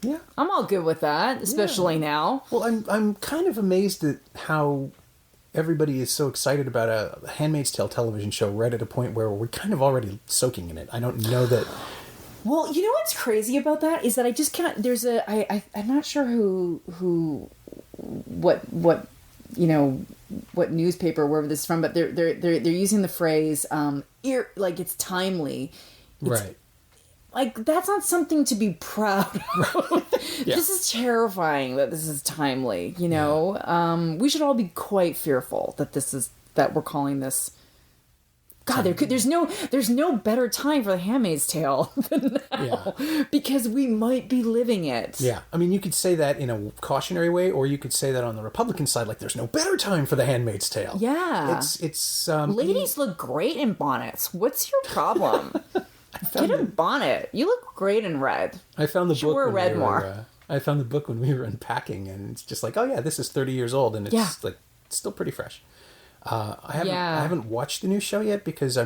Yeah. I'm all good with that, especially now. Well, I'm kind of amazed at how everybody is so excited about a Handmaid's Tale television show right at a point where we're kind of already soaking in it. I don't know that... Well, what's crazy about that is that I just can't... I'm not sure what newspaper, wherever this is from, but they're using the phrase like it's timely. Right. Like that's not something to be proud of. Yeah. This is terrifying that this is timely, we should all be quite fearful that we're calling this. God, there's no better time for The Handmaid's Tale than now, because we might be living it. Yeah, I mean, you could say that in a cautionary way, or you could say that on the Republican side, like there's no better time for The Handmaid's Tale. Yeah, it's ladies look great in bonnets. What's your problem? Get a bonnet. You look great in red. I found the book. Wear red more. I found the book when we were unpacking, and it's just like, oh yeah, this is 30 years old, and it's like still pretty fresh. I haven't watched the new show yet because I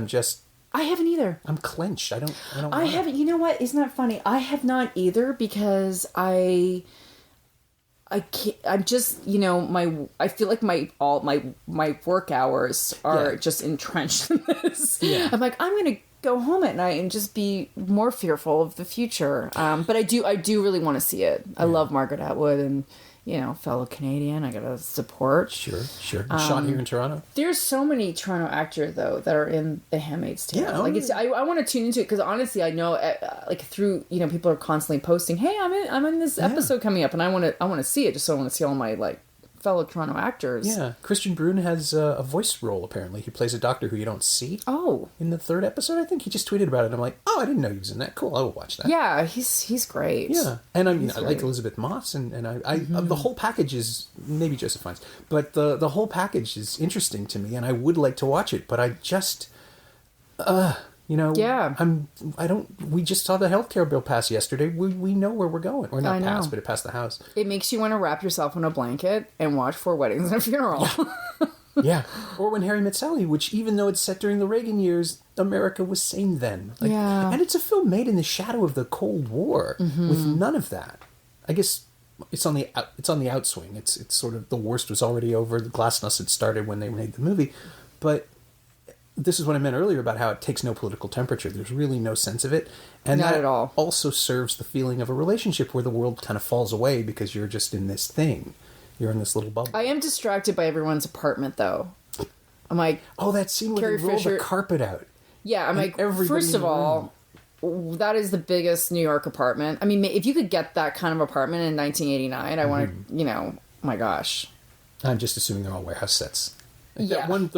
haven't either. I'm clenched. I don't I haven't. You know what? Isn't that funny? I have not either because I can't, I'm just, I feel like my work hours are just entrenched in this. Yeah. I'm like, I'm going to go home at night and just be more fearful of the future. But I do really want to see it. I love Margaret Atwood and, fellow Canadian. I got to support. Sure. Shot here in Toronto. There's so many Toronto actors though that are in The Handmaid's Tale. Yeah, I want to tune into it because honestly, I know through people are constantly posting, "Hey, I'm in this episode coming up," and I want to see it just so I want to see all my fellow Toronto actors. Yeah, Christian Bruno has a voice role apparently. He plays a doctor who you don't see. Oh, in the 3rd episode, I think he just tweeted about it. And I'm like, oh, I didn't know he was in that. Cool, I will watch that. Yeah, he's great. Yeah, and I mean, I like Elizabeth Moss, and I the whole package is maybe Joseph Fiennes, but the whole package is interesting to me, and I would like to watch it, but I just, we just saw the healthcare bill pass yesterday. We know where we're going. Or not pass, but it passed the House. It makes you want to wrap yourself in a blanket and watch 4 Weddings and a Funeral. Yeah. Or When Harry Met Sally, which even though it's set during the Reagan years, America was sane then. And it's a film made in the shadow of the Cold War with none of that. I guess it's on the outswing. It's sort of the worst was already over. The glasnost had started when they made the movie. But this is what I meant earlier about how it takes no political temperature. There's really no sense of it. And not that at all. Also serves the feeling of a relationship where the world kind of falls away because you're just in this thing. You're in this little bubble. I am distracted by everyone's apartment, though. I'm like... Oh, that scene where they roll the carpet out. Yeah, I'm like, first of all, that is the biggest New York apartment. I mean, if you could get that kind of apartment in 1989, I want to, my gosh. I'm just assuming they're all warehouse sets. Everyone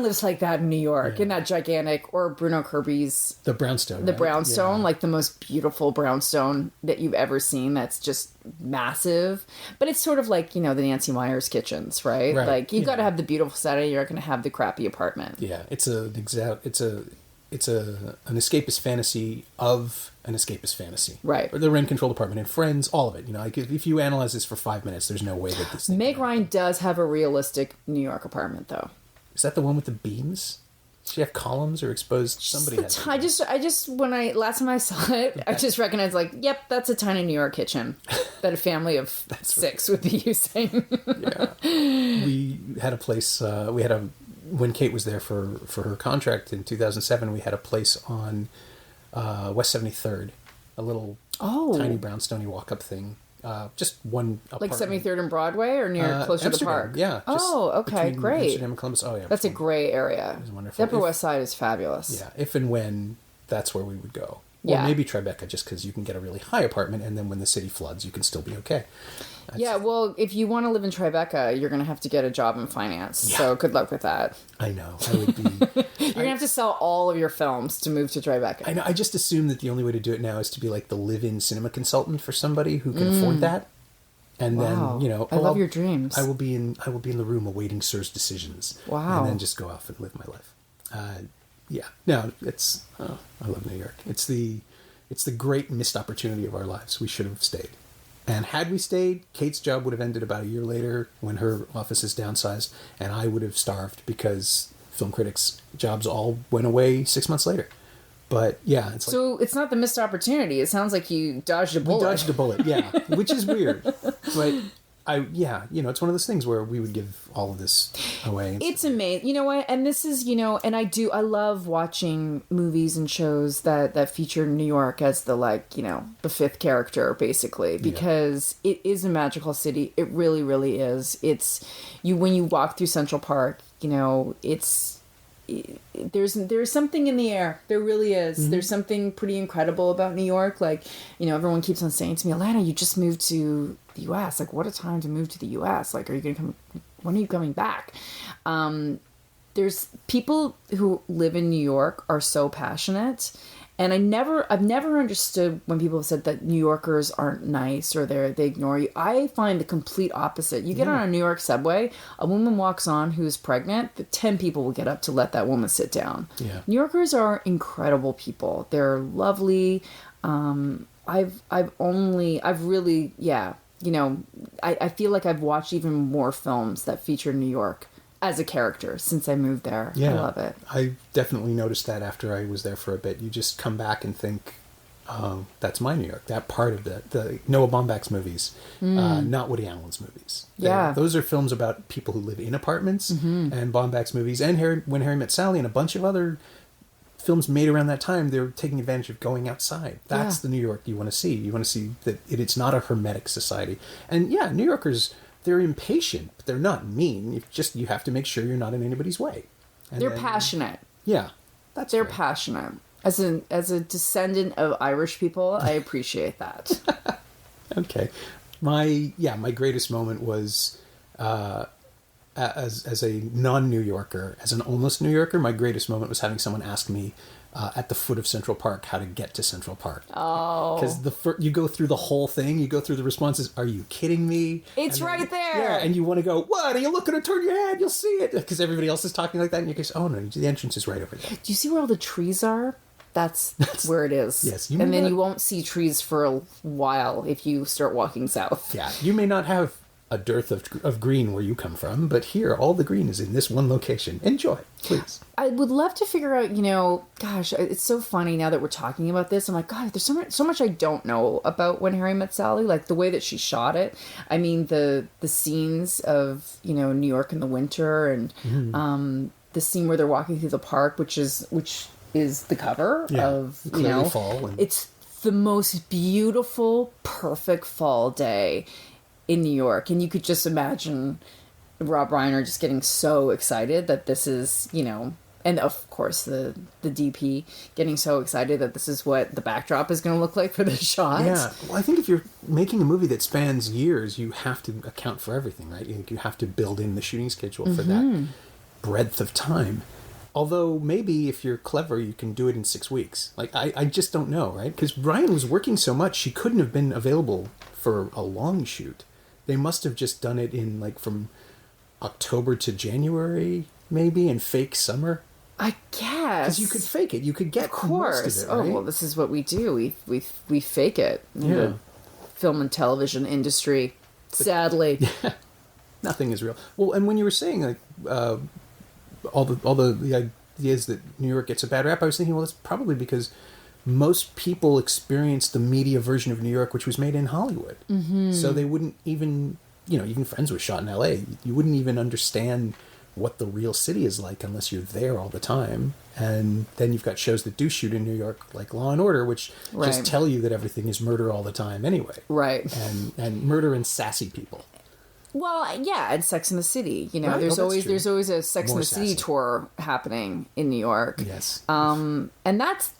lives like that in New York, in that gigantic, or Bruno Kirby's... The brownstone. The brownstone, like the most beautiful brownstone that you've ever seen. That's just massive. But it's sort of like, the Nancy Meyers kitchens, right? Like, you've got to have the beautiful setting, you're not going to have the crappy apartment. Yeah, it's an escapist fantasy of an escapist fantasy. Right. Or the rent-controlled apartment and Friends, all of it. Like, if you analyze this for 5 minutes, there's no way that this... Meg Ryan does have a realistic New York apartment, though. Is that the one with the beams? Does she have columns or exposed? Somebody has. Last time I saw it, I just recognized, yep, that's a tiny New York kitchen that a family of 6 would be using. Yeah. We had a place, when Kate was there for her contract in 2007, we had a place on West 73rd, a little tiny brownstone walk-up thing. Just one apartment. Like 73rd and Broadway or near closer to the park? Yeah. Okay, great. Amsterdam and Columbus. Oh, yeah. That's a great area. It was wonderful. The Upper West Side is fabulous. Yeah, if and when that's where we would go. Or Yeah. maybe Tribeca, just because you can get a really high apartment, and then when the city floods, you can still be okay. Yeah, well, if you want to live in Tribeca, you're going to have to get a job in finance. Yeah. So good luck with that. I know. I would be... You're going to have to sell all of your films to move to Tribeca. I know. I just assume that the only way to do it now is to be like the live-in cinema consultant for somebody who can afford that. And then, you know... I love your dreams. I will be in the room awaiting Sir's decisions. Wow. And then just go off and live my life. Yeah. No, it's... Oh, I love New York. It's the great missed opportunity of our lives. We should have stayed. And had we stayed, Kate's job would have ended about a year later when her office is downsized, and I would have starved because film critics' jobs all went away 6 months later. But yeah, it's so it's not the missed opportunity. It sounds like you dodged a bullet. We dodged a bullet, yeah, which is weird. But it's one of those things where we would give all of this away. It's amazing. You know what? And this is, and I love watching movies and shows that feature New York as the the fifth character, basically, because it is a magical city. It really, really is. It's when you walk through Central Park, there's something in the air. There really is. Mm-hmm. There's something pretty incredible about New York. Everyone keeps on saying to me, Allana, you just moved to the U.S. What a time to move to the U.S. Are you going to come? When are you coming back? There's people who live in New York are so passionate. And I've never understood when people have said that New Yorkers aren't nice or they ignore you. I find the complete opposite. You get on a New York subway, a woman walks on who's pregnant, 10 people will get up to let that woman sit down. Yeah. New Yorkers are incredible people. They're lovely. I feel like I've watched even more films that feature New York as a character since I moved there. Yeah, I love it. I definitely noticed that after I was there for a bit. You just come back and think, that's my New York. That part of the Noah Baumbach's movies, not Woody Allen's movies. Those are films about people who live in apartments, and Baumbach's movies, and When Harry Met Sally, and a bunch of other films made around that time. They're taking advantage of going outside. That's the New York you want to see. You want to see that it's not a hermetic society. And New Yorkers, they're impatient, but they're not mean. You have to make sure you're not in anybody's way. And they're passionate. Yeah, they're passionate. As a descendant of Irish people, I appreciate that. Okay, my greatest moment was as a non-New Yorker, as an almost New Yorker. My greatest moment was having someone ask me at the foot of Central Park how to get to Central Park. Oh. Because you go through the whole thing, you go through the responses, are you kidding me? It's right there. Yeah, and you want to go, what? Are you looking to turn your head? You'll see it. Because everybody else is talking like that, and you go, oh no, the entrance is right over there. Do you see where all the trees are? That's where it is. Yes. And then you won't see trees for a while if you start walking south. Yeah, you may not have a dearth of green where you come from, but here all the green is in this one location. Enjoy, please. I would love to figure out, gosh, it's so funny now that we're talking about this. I'm like, God, there's so much I don't know about When Harry Met Sally, like the way that she shot it. I mean, the scenes of, New York in the winter and the scene where they're walking through the park, which is the cover of, fall. It's the most beautiful, perfect fall day in New York, and you could just imagine Rob Reiner just getting so excited that this is, and of course the DP getting so excited that this is what the backdrop is going to look like for the shot. Yeah, well, I think if you're making a movie that spans years, you have to account for everything, right? You have to build in the shooting schedule for that breadth of time. Although maybe if you're clever, you can do it in 6 weeks. I just don't know, right? Because Ryan was working so much, she couldn't have been available for a long shoot. They must have just done it in from October to January, maybe, and fake summer. I guess. Because you could fake it. You could get most of it, right? Oh, well, this is what we do. We fake it in the film and television industry, sadly. Yeah, nothing is real. Well, and when you were saying, all the ideas that New York gets a bad rap, I was thinking, well, that's probably because most people experience the media version of New York, which was made in Hollywood. Mm-hmm. So they wouldn't even, even Friends was shot in L.A. You wouldn't even understand what the real city is like unless you're there all the time. And then you've got shows that do shoot in New York, like Law and Order, which just tell you that everything is murder all the time anyway. Right. And murder and sassy people. Well, yeah, and Sex and the City. You know, Right. there's Oh, always true. there's always a Sex More and the City sassy. tour happening in New York. Yes. And that's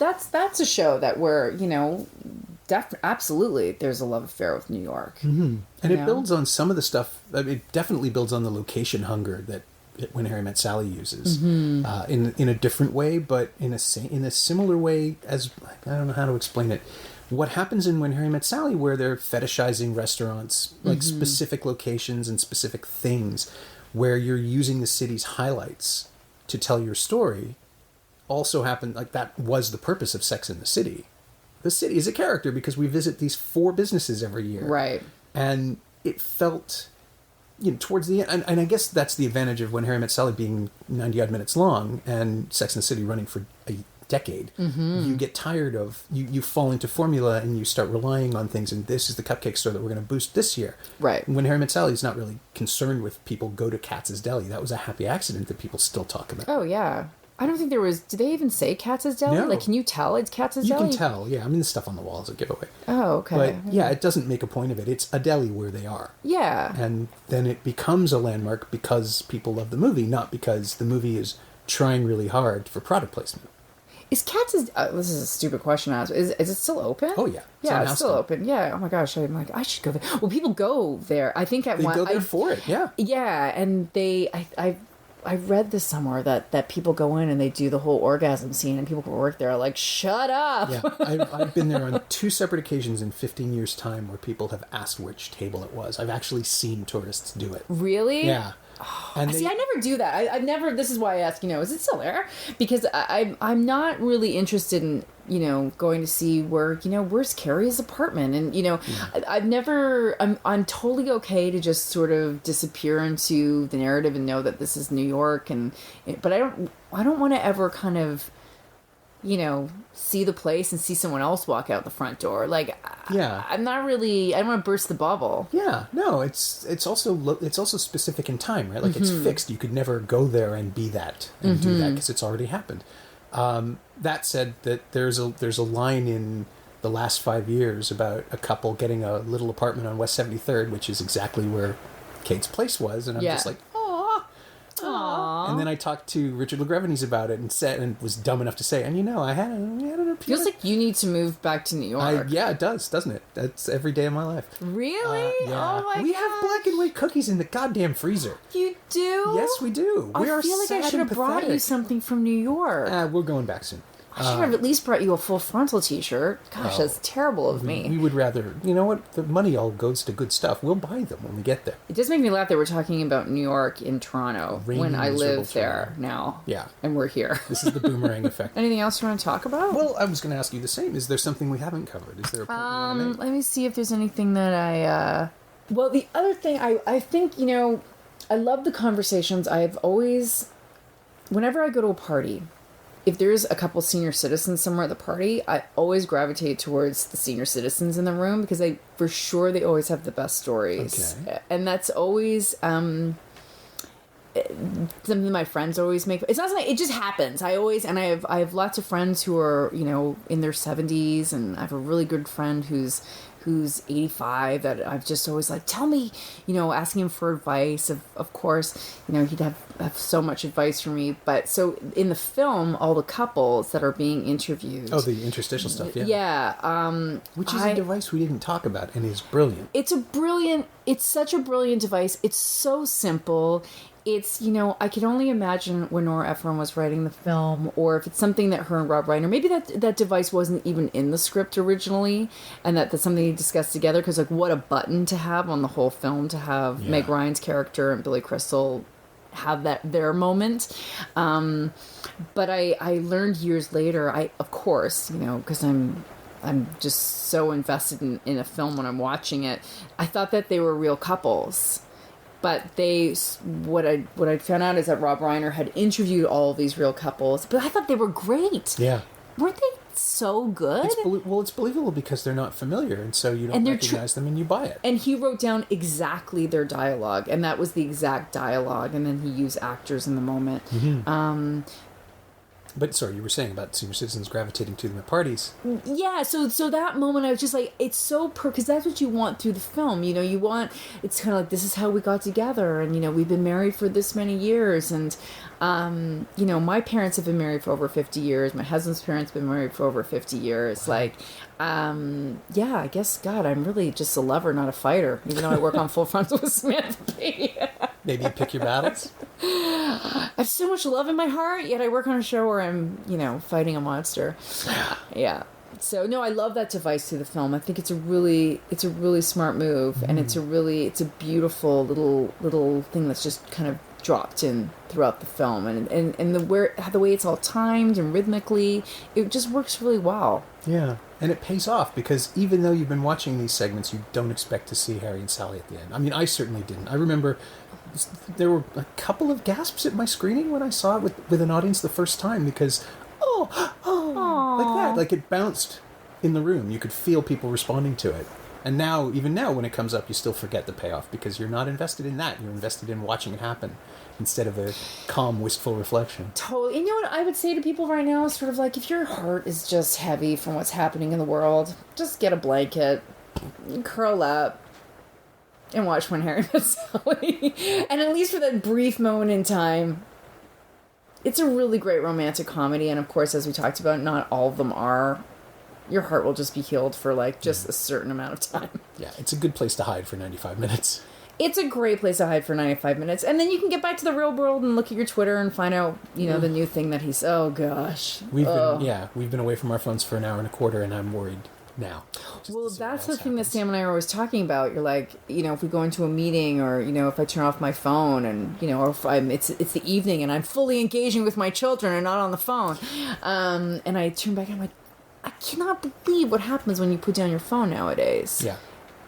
a show that where, you know, absolutely there's a love affair with New York. Mm-hmm. And it know? builds on some of the stuff. It definitely builds on the location hunger that When Harry Met Sally uses in a different way, but in a similar way as, I don't know how to explain it. What happens in When Harry Met Sally, where they're fetishizing restaurants, like specific locations and specific things, where you're using the city's highlights to tell your story, also happened, like that was the purpose of Sex and the City. The city is a character because we visit these 4 businesses every year. Right. And it felt, you know, towards the end, and I guess that's the advantage of When Harry Met Sally being 90-odd minutes long and Sex and the City running for a decade. You get tired of, you fall into formula and you start relying on things, and this is the cupcake store that we're going to boost this year. Right. When Harry Met Sally is not really concerned with people go to Katz's Deli. That was a happy accident that people still talk about. Oh, yeah. I don't think there was... Did they even say Katz's Deli? No. Like, can you tell it's Katz's You Deli? can tell, yeah. I mean, the stuff on the wall is a giveaway. Oh, okay. But yeah, it doesn't make a point of it. It's a deli where they are. Yeah. And then it becomes a landmark because people love the movie, not because the movie is trying really hard for product placement. Is Katz's... this is a stupid question to ask. Is it still open? Oh, yeah. Yeah, on it's still Houston. open. Yeah. Oh, my gosh. I'm like, I should go there. Well, people go there. I think at They one... go there for it, yeah. Yeah, and they... I read this somewhere that people go in and they do the whole orgasm scene, and people who work there are like, shut up. Yeah, I've been there on 2 separate occasions in 15 years' time where people have asked which table it was. I've actually seen tourists do it. Really? Yeah. And See, I never do that. I've never. This is why I ask. You know, is it still there? Because I'm not really interested in, you know, going to see where, you know, where's Carrie's apartment, and you know, I've never. I'm totally okay to just sort of disappear into the narrative and know that this is New York, but I don't want to ever kind of, you know, see the place and see someone else walk out the front door. Like, Yeah. I'm not really. I don't want to burst the bubble. Yeah, no, it's also specific in time, right? Like it's fixed. You could never go there and be that and do that because it's already happened. That said, that there's a line in the last 5 years about a couple getting a little apartment on West 73rd, which is exactly where Kate's place was, and I'm just like, Aww. and then I talked to Richard LaGrevenes about it and was dumb enough to say, and you know, we had an appeal. Feels like you need to move back to New York. Yeah, it does, doesn't it? That's every day of my life. Really? Yeah. Oh my god. We have black and white cookies in the goddamn freezer. You do? Yes, we do. We are I feel like I sad should and have brought you pathetic. something from New York. We're going back soon. I should have at least brought you a full frontal t-shirt. Gosh, that's terrible of me. We would rather, you know what? The money all goes to good stuff. We'll buy them when we get there. It does make me laugh that we're talking about New York in Toronto Rainy, when I miserable live there Toronto. now. Yeah. And we're here. This is the boomerang effect. Anything else you want to talk about? Well, I was going to ask you the same. Is there something we haven't covered? Is there a point you want to make? Let me see if there's anything that I... Well, the other thing, I think, you know, I love the conversations. I've always... Whenever I go to a party, if there's a couple senior citizens somewhere at the party, I always gravitate towards the senior citizens in the room because for sure they always have the best stories. Okay. And that's always something my friends always make. It's not something, it just happens. I have lots of friends who are, you know, in their 70s, and I have a really good friend who's 85 that I've just always like, tell me, you know, asking him for advice. Of course, you know, he'd have so much advice for me. But so in the film, all the couples that are being interviewed. Oh, the interstitial stuff, yeah. Yeah. Which is a device we didn't talk about and is brilliant. It's such a brilliant device. It's so simple. It's, you know, I can only imagine when Nora Ephron was writing the film, or if it's something that her and Rob Reiner, maybe that device wasn't even in the script originally, and that's something they discussed together, because, like, what a button to have on the whole film, to have Meg Ryan's character and Billy Crystal have their moment. But I learned years later, of course, you know, because I'm just so invested in a film when I'm watching it, I thought that they were real couples. But what I found out is that Rob Reiner had interviewed all of these real couples, but I thought they were great. Yeah. Weren't they so good. It's believable because they're not familiar, and so you don't recognize them, and you buy it. And he wrote down exactly their dialogue, and that was the exact dialogue, and then he used actors in the moment. Mm-hmm. But sorry, you were saying about senior citizens gravitating to them at parties. Yeah, so that moment I was just like, it's so because that's what you want through the film. You know, it's kind of like, this is how we got together, and, you know, we've been married for this many years, and, you know, my parents have been married for over 50 years. My husband's parents have been married for over 50 years. Wow. Like, yeah, I guess, God, I'm really just a lover, not a fighter, even though I work on Full Frontal with Samantha Bee. Maybe you pick your battles? I have so much love in my heart, yet I work on a show where I'm, you know, fighting a monster. Yeah. So, no, I love that device to the film. I think it's a really smart move, and it's a beautiful little thing that's just kind of dropped in throughout the film, and the way it's all timed and rhythmically, it just works really well. Yeah. And it pays off, because even though you've been watching these segments, you don't expect to see Harry and Sally at the end. I mean, I certainly didn't. I remember there were a couple of gasps at my screening when I saw it with an audience the first time, because, oh, like that. Like, it bounced in the room. You could feel people responding to it. And now, even now, when it comes up, you still forget the payoff, because you're not invested in that. You're invested in watching it happen, instead of a calm, wistful reflection. Totally. And you know what I would say to people right now is sort of like, if your heart is just heavy from what's happening in the world, just get a blanket, curl up, and watch When Harry Met Sally. And at least for that brief moment in time, it's a really great romantic comedy. And of course, as we talked about, not all of them are. Your heart will just be healed for like just a certain amount of time. Yeah, it's a good place to hide for 95 minutes. It's a great place to hide for 95 minutes. And then you can get back to the real world and look at your Twitter and find out, you know, the new thing that he's... Oh, gosh. We've been away from our phones for an hour and a quarter, and I'm worried now. Well, that's the thing that Sam and I are always talking about. You're like, you know, if we go into a meeting, or, you know, if I turn off my phone, and, you know, or if it's the evening and I'm fully engaging with my children and not on the phone, and I turn back and I'm like, I cannot believe what happens when you put down your phone nowadays. Yeah.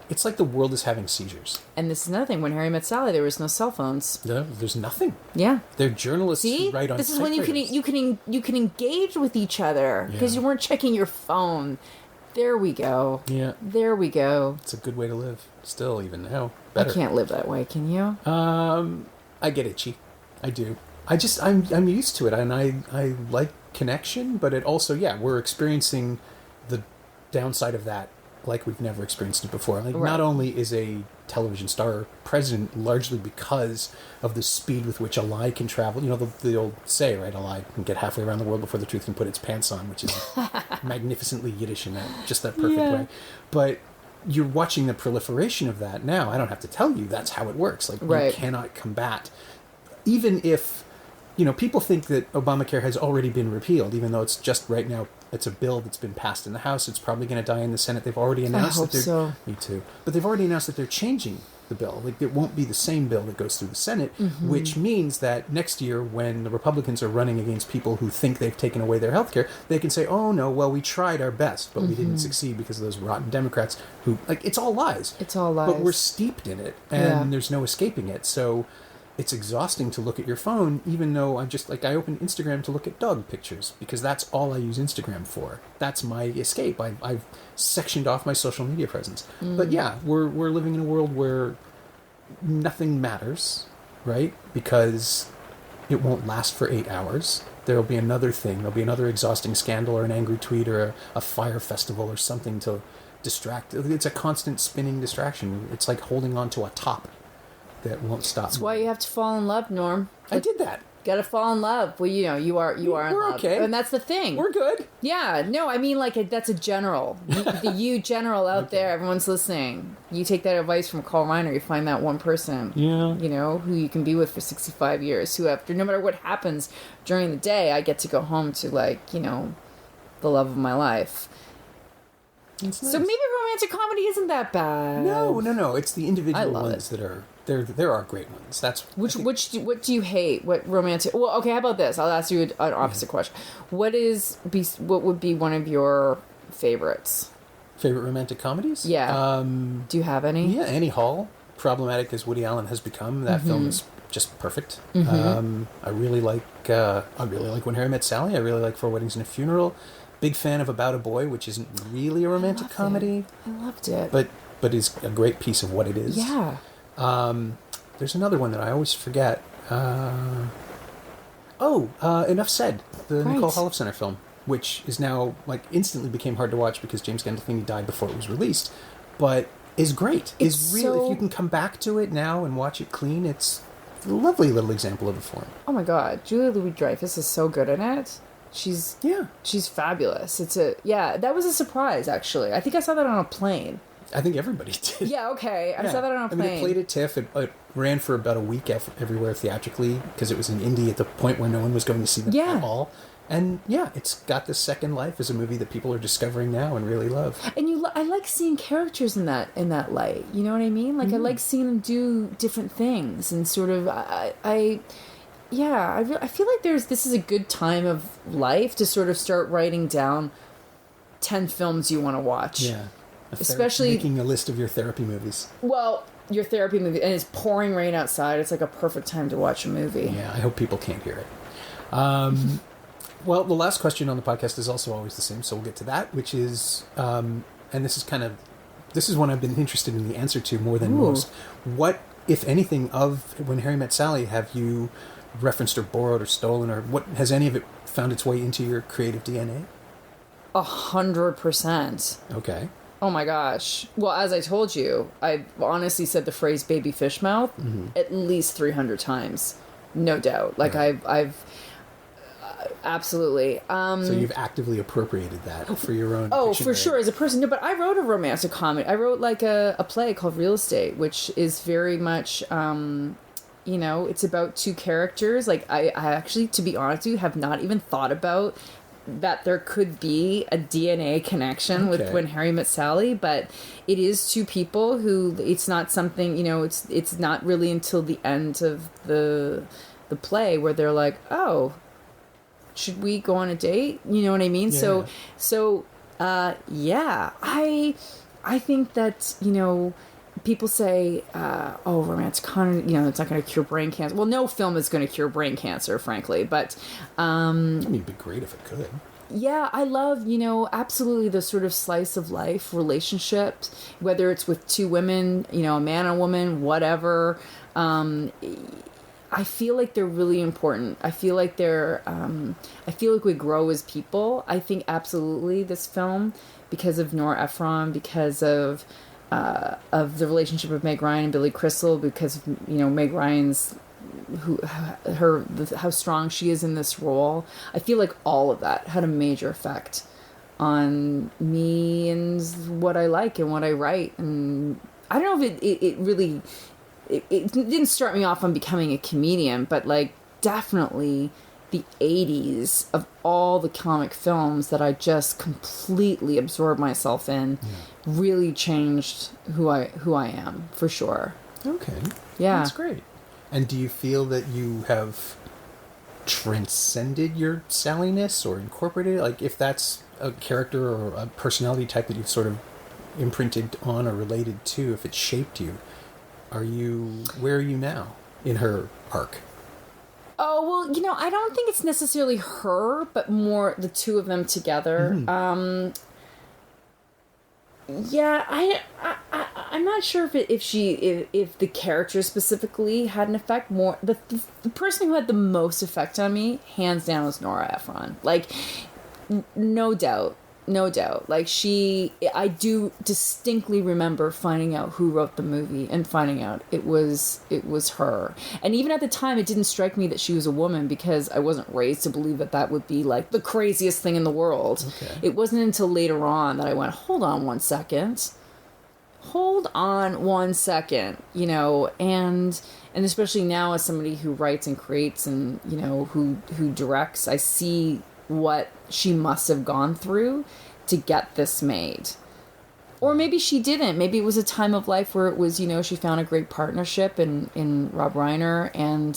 It's like the world is having seizures. And this is another thing. When Harry Met Sally, there was no cell phones. No, there's nothing. Yeah. They're journalists who write on this is when you can engage with each other, because you weren't checking your phone. There we go. Yeah. There we go. It's a good way to live. Still, even now. Better. I can't live that way, can you? I get itchy. I do. I'm used to it, and I like connection, but it also, we're experiencing the downside of that like we've never experienced it before. Like, not only is a television star president largely because of the speed with which a lie can travel. You know, the old say, right? A lie can get halfway around the world before the truth can put its pants on, which is magnificently Yiddish in that perfect way. But you're watching the proliferation of that now. I don't have to tell you that's how it works. Like, you cannot combat, even if, you know, people think that Obamacare has already been repealed, even though it's just right now, it's a bill that's been passed in the House. It's probably going to die in the Senate. They've already announced that they're... so. Me too. But they've already announced that they're changing the bill. Like, it won't be the same bill that goes through the Senate, which means that next year, when the Republicans are running against people who think they've taken away their health care, they can say, oh, no, well, we tried our best, but we didn't succeed because of those rotten Democrats who... Like, it's all lies. It's all lies. But we're steeped in it, and there's no escaping it. So... it's exhausting to look at your phone, even though I open Instagram to look at dog pictures, because that's all I use Instagram for. That's my escape. I've sectioned off my social media presence. But we're living in a world where nothing matters, right? Because it won't last for 8 hours. There'll be another thing. There'll be another exhausting scandal or an angry tweet or a fire festival or something to distract. It's a constant spinning distraction. It's like holding on to a top that won't stop. That's why you have to fall in love, Norm. I did that. Gotta fall in love. Well, you know, you are in love. Okay. And that's the thing. We're good. Yeah. No, I mean, like, that's a general. You general out there, everyone's listening. You take that advice from Carl Reiner, you find that one person, you know, who you can be with for 65 years, who after, no matter what happens during the day, I get to go home to, like, you know, the love of my life. Nice. So maybe romantic comedy isn't that bad. No. It's the individual ones that are... There are great ones. That's what do you hate? What romantic? Well, okay. How about this? I'll ask you an opposite question. What would be one of your favorites? Favorite romantic comedies? Yeah. Do you have any? Yeah, Annie Hall. Problematic as Woody Allen has become, that film is just perfect. I really like When Harry Met Sally. I really like Four Weddings and a Funeral. Big fan of About a Boy, which isn't really a romantic comedy. I loved it. But is a great piece of what it is. Yeah. There's another one that I always forget. Enough Said, the Nicole Holofcener film, which is now, like, instantly became hard to watch because James Gandolfini died before it was released, but is great. Is really, if you can come back to it now and watch it clean, it's a lovely little example of a form. Oh my God, Julia Louis-Dreyfus is so good in it. She's fabulous. That was a surprise, actually. I think I saw that on a plane. I think everybody did. Yeah, okay. I saw that on a plane. I mean, it played at TIFF. It ran for about a week everywhere theatrically because it was in indie at the point where no one was going to see them at all. And it's got this second life as a movie that people are discovering now and really love. And I like seeing characters in that light. You know what I mean? Like, I like seeing them do different things and sort of I feel like this is a good time of life to sort of start writing down 10 films you want to watch. Yeah. Especially making a list of your therapy movies. Well, your therapy movie, and it's pouring rain outside. It's like a perfect time to watch a movie. Yeah, I hope people can't hear it. Well, the last question on the podcast is also always the same, so we'll get to that, which is, and this is one I've been interested in the answer to more than most. What, if anything, of When Harry Met Sally have you referenced or borrowed or stolen, or what has any of it found its way into your creative DNA? 100%. Okay. Oh my gosh. Well, as I told you, I've honestly said the phrase baby fish mouth at least 300 times. No doubt. Like, I've absolutely. So you've actively appropriated that for your own Oh, dictionary. for sure. As a person, no, but I wrote a romantic comedy. I wrote like a play called Real Estate, which is very much, it's about two characters. Like, I actually, to be honest with you, have not even thought about that there could be a DNA connection with When Harry Met Sally, but it is two people who, it's not something, it's not really until the end of the play where they're like, oh, should we go on a date? You know what I mean? Yeah. I think that, people say, romantic comedy, it's not going to cure brain cancer. Well, no film is going to cure brain cancer, frankly, but... I mean, it'd be great if it could. Yeah, I love, absolutely the sort of slice of life relationships, whether it's with two women, a man and a woman, whatever. I feel like they're really important. I feel like I feel like we grow as people. I think absolutely this film, because of Nora Ephron, because of the relationship of Meg Ryan and Billy Crystal, because of, Meg Ryan's how strong she is in this role. I feel like all of that had a major effect on me and what I like and what I write. And I don't know if it really it didn't start me off on becoming a comedian, but like definitely the 80s of all the comic films that I just completely absorbed myself in really changed who I am, for sure. Okay. Yeah. That's great. And do you feel that you have transcended your Salliness or incorporated it? Like, if that's a character or a personality type that you've sort of imprinted on or related to, if it shaped you, where are you now in her arc? Oh, well, I don't think it's necessarily her, but more the two of them together. Mm-hmm. I'm not sure if the character specifically had an effect. More the person who had the most effect on me, hands down, was Nora Ephron. Like, no doubt. Like, I do distinctly remember finding out who wrote the movie and finding out it was her. And even at the time, it didn't strike me that she was a woman, because I wasn't raised to believe that would be like the craziest thing in the world. Okay. It wasn't until later on that I went, hold on one second, and especially now as somebody who writes and creates and, who directs, I see what she must have gone through to get this made. Or maybe she didn't. Maybe it was a time of life where it was, she found a great partnership in Rob Reiner, and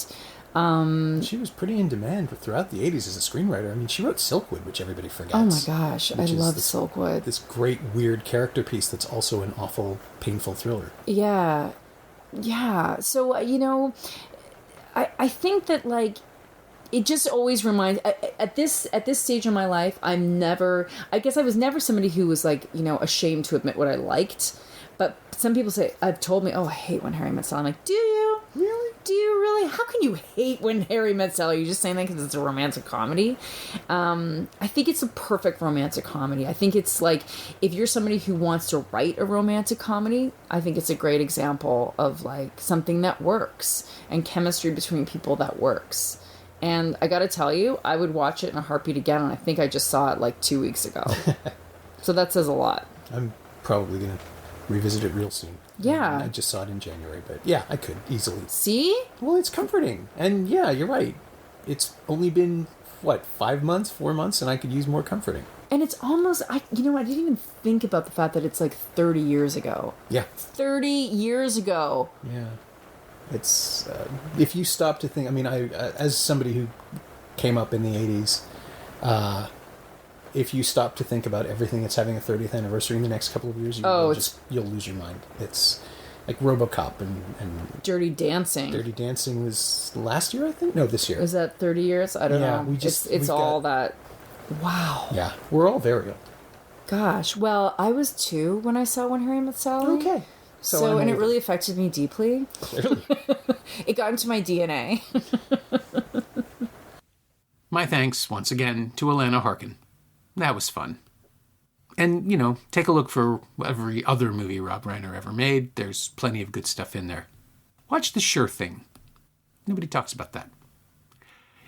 she was pretty in demand throughout the 80s as a screenwriter. I mean, she wrote Silkwood, which everybody forgets. Oh my gosh, I love Silkwood. This great, weird character piece that's also an awful, painful thriller. Yeah. So, I think that, like, it just always reminds, at this stage of my life, I guess I was never somebody who was like, ashamed to admit what I liked. But some people have told me, oh, I hate When Harry Met Sally. I'm like, do you? Really? Do you really? How can you hate When Harry Met Sally? You're just saying that because it's a romantic comedy. I think it's a perfect romantic comedy. I think it's like, if you're somebody who wants to write a romantic comedy, I think it's a great example of like something that works and chemistry between people that works. And I got to tell you, I would watch it in a heartbeat again, and I think I just saw it like 2 weeks ago. So that says a lot. I'm probably going to revisit it real soon. Yeah. I just saw it in January, but yeah, I could easily. See? Well, it's comforting. And yeah, you're right. It's only been, 4 months, and I could use more comforting. And it's almost, I didn't even think about the fact that it's like 30 years ago. Yeah. 30 years ago. Yeah. It's, if you stop to think, I mean, as somebody who came up in the 80s, if you stop to think about everything that's having a 30th anniversary in the next couple of years, you'll lose your mind. It's like RoboCop and Dirty Dancing. Dirty Dancing was last year, I think? No, this year. Is that 30 years? I don't know. It's all that. Wow. Yeah, we're all very old. Gosh. Well, I was 2 when I saw When Harry Met Sally. Okay. So and it really affected me deeply. Clearly. It got into my DNA. My thanks, once again, to Allana Harkin. That was fun. And, take a look for every other movie Rob Reiner ever made. There's plenty of good stuff in there. Watch The Sure Thing. Nobody talks about that.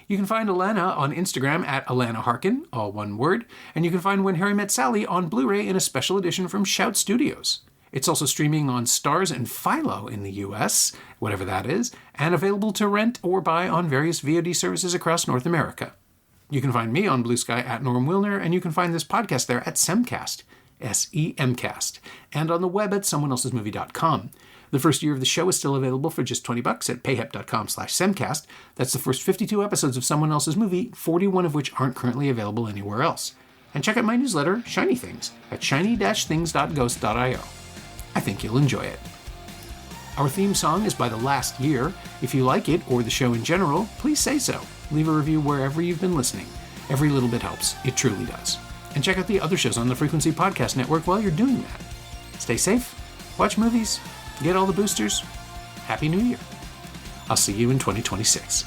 You can find Allana on Instagram at Allana Harkin, all one word, and you can find When Harry Met Sally on Blu-ray in a special edition from Shout Studios. It's also streaming on Starz and Philo in the US, whatever that is, and available to rent or buy on various VOD services across North America. You can find me on Blue Sky at Norm Wilner, and you can find this podcast there at Semcast, S-E-M-Cast, and on the web at someoneelsesmovie.com. The first year of the show is still available for just $20 at payhip.com/Semcast. That's the first 52 episodes of Someone Else's Movie, 41 of which aren't currently available anywhere else. And check out my newsletter, Shiny Things, at shiny-things.ghost.io. I think you'll enjoy it. Our theme song is by The Last Year. If you like it, or the show in general, please say so. Leave a review wherever you've been listening. Every little bit helps. It truly does. And check out the other shows on the Frequency Podcast Network while you're doing that. Stay safe, watch movies, get all the boosters. Happy New Year. I'll see you in 2026.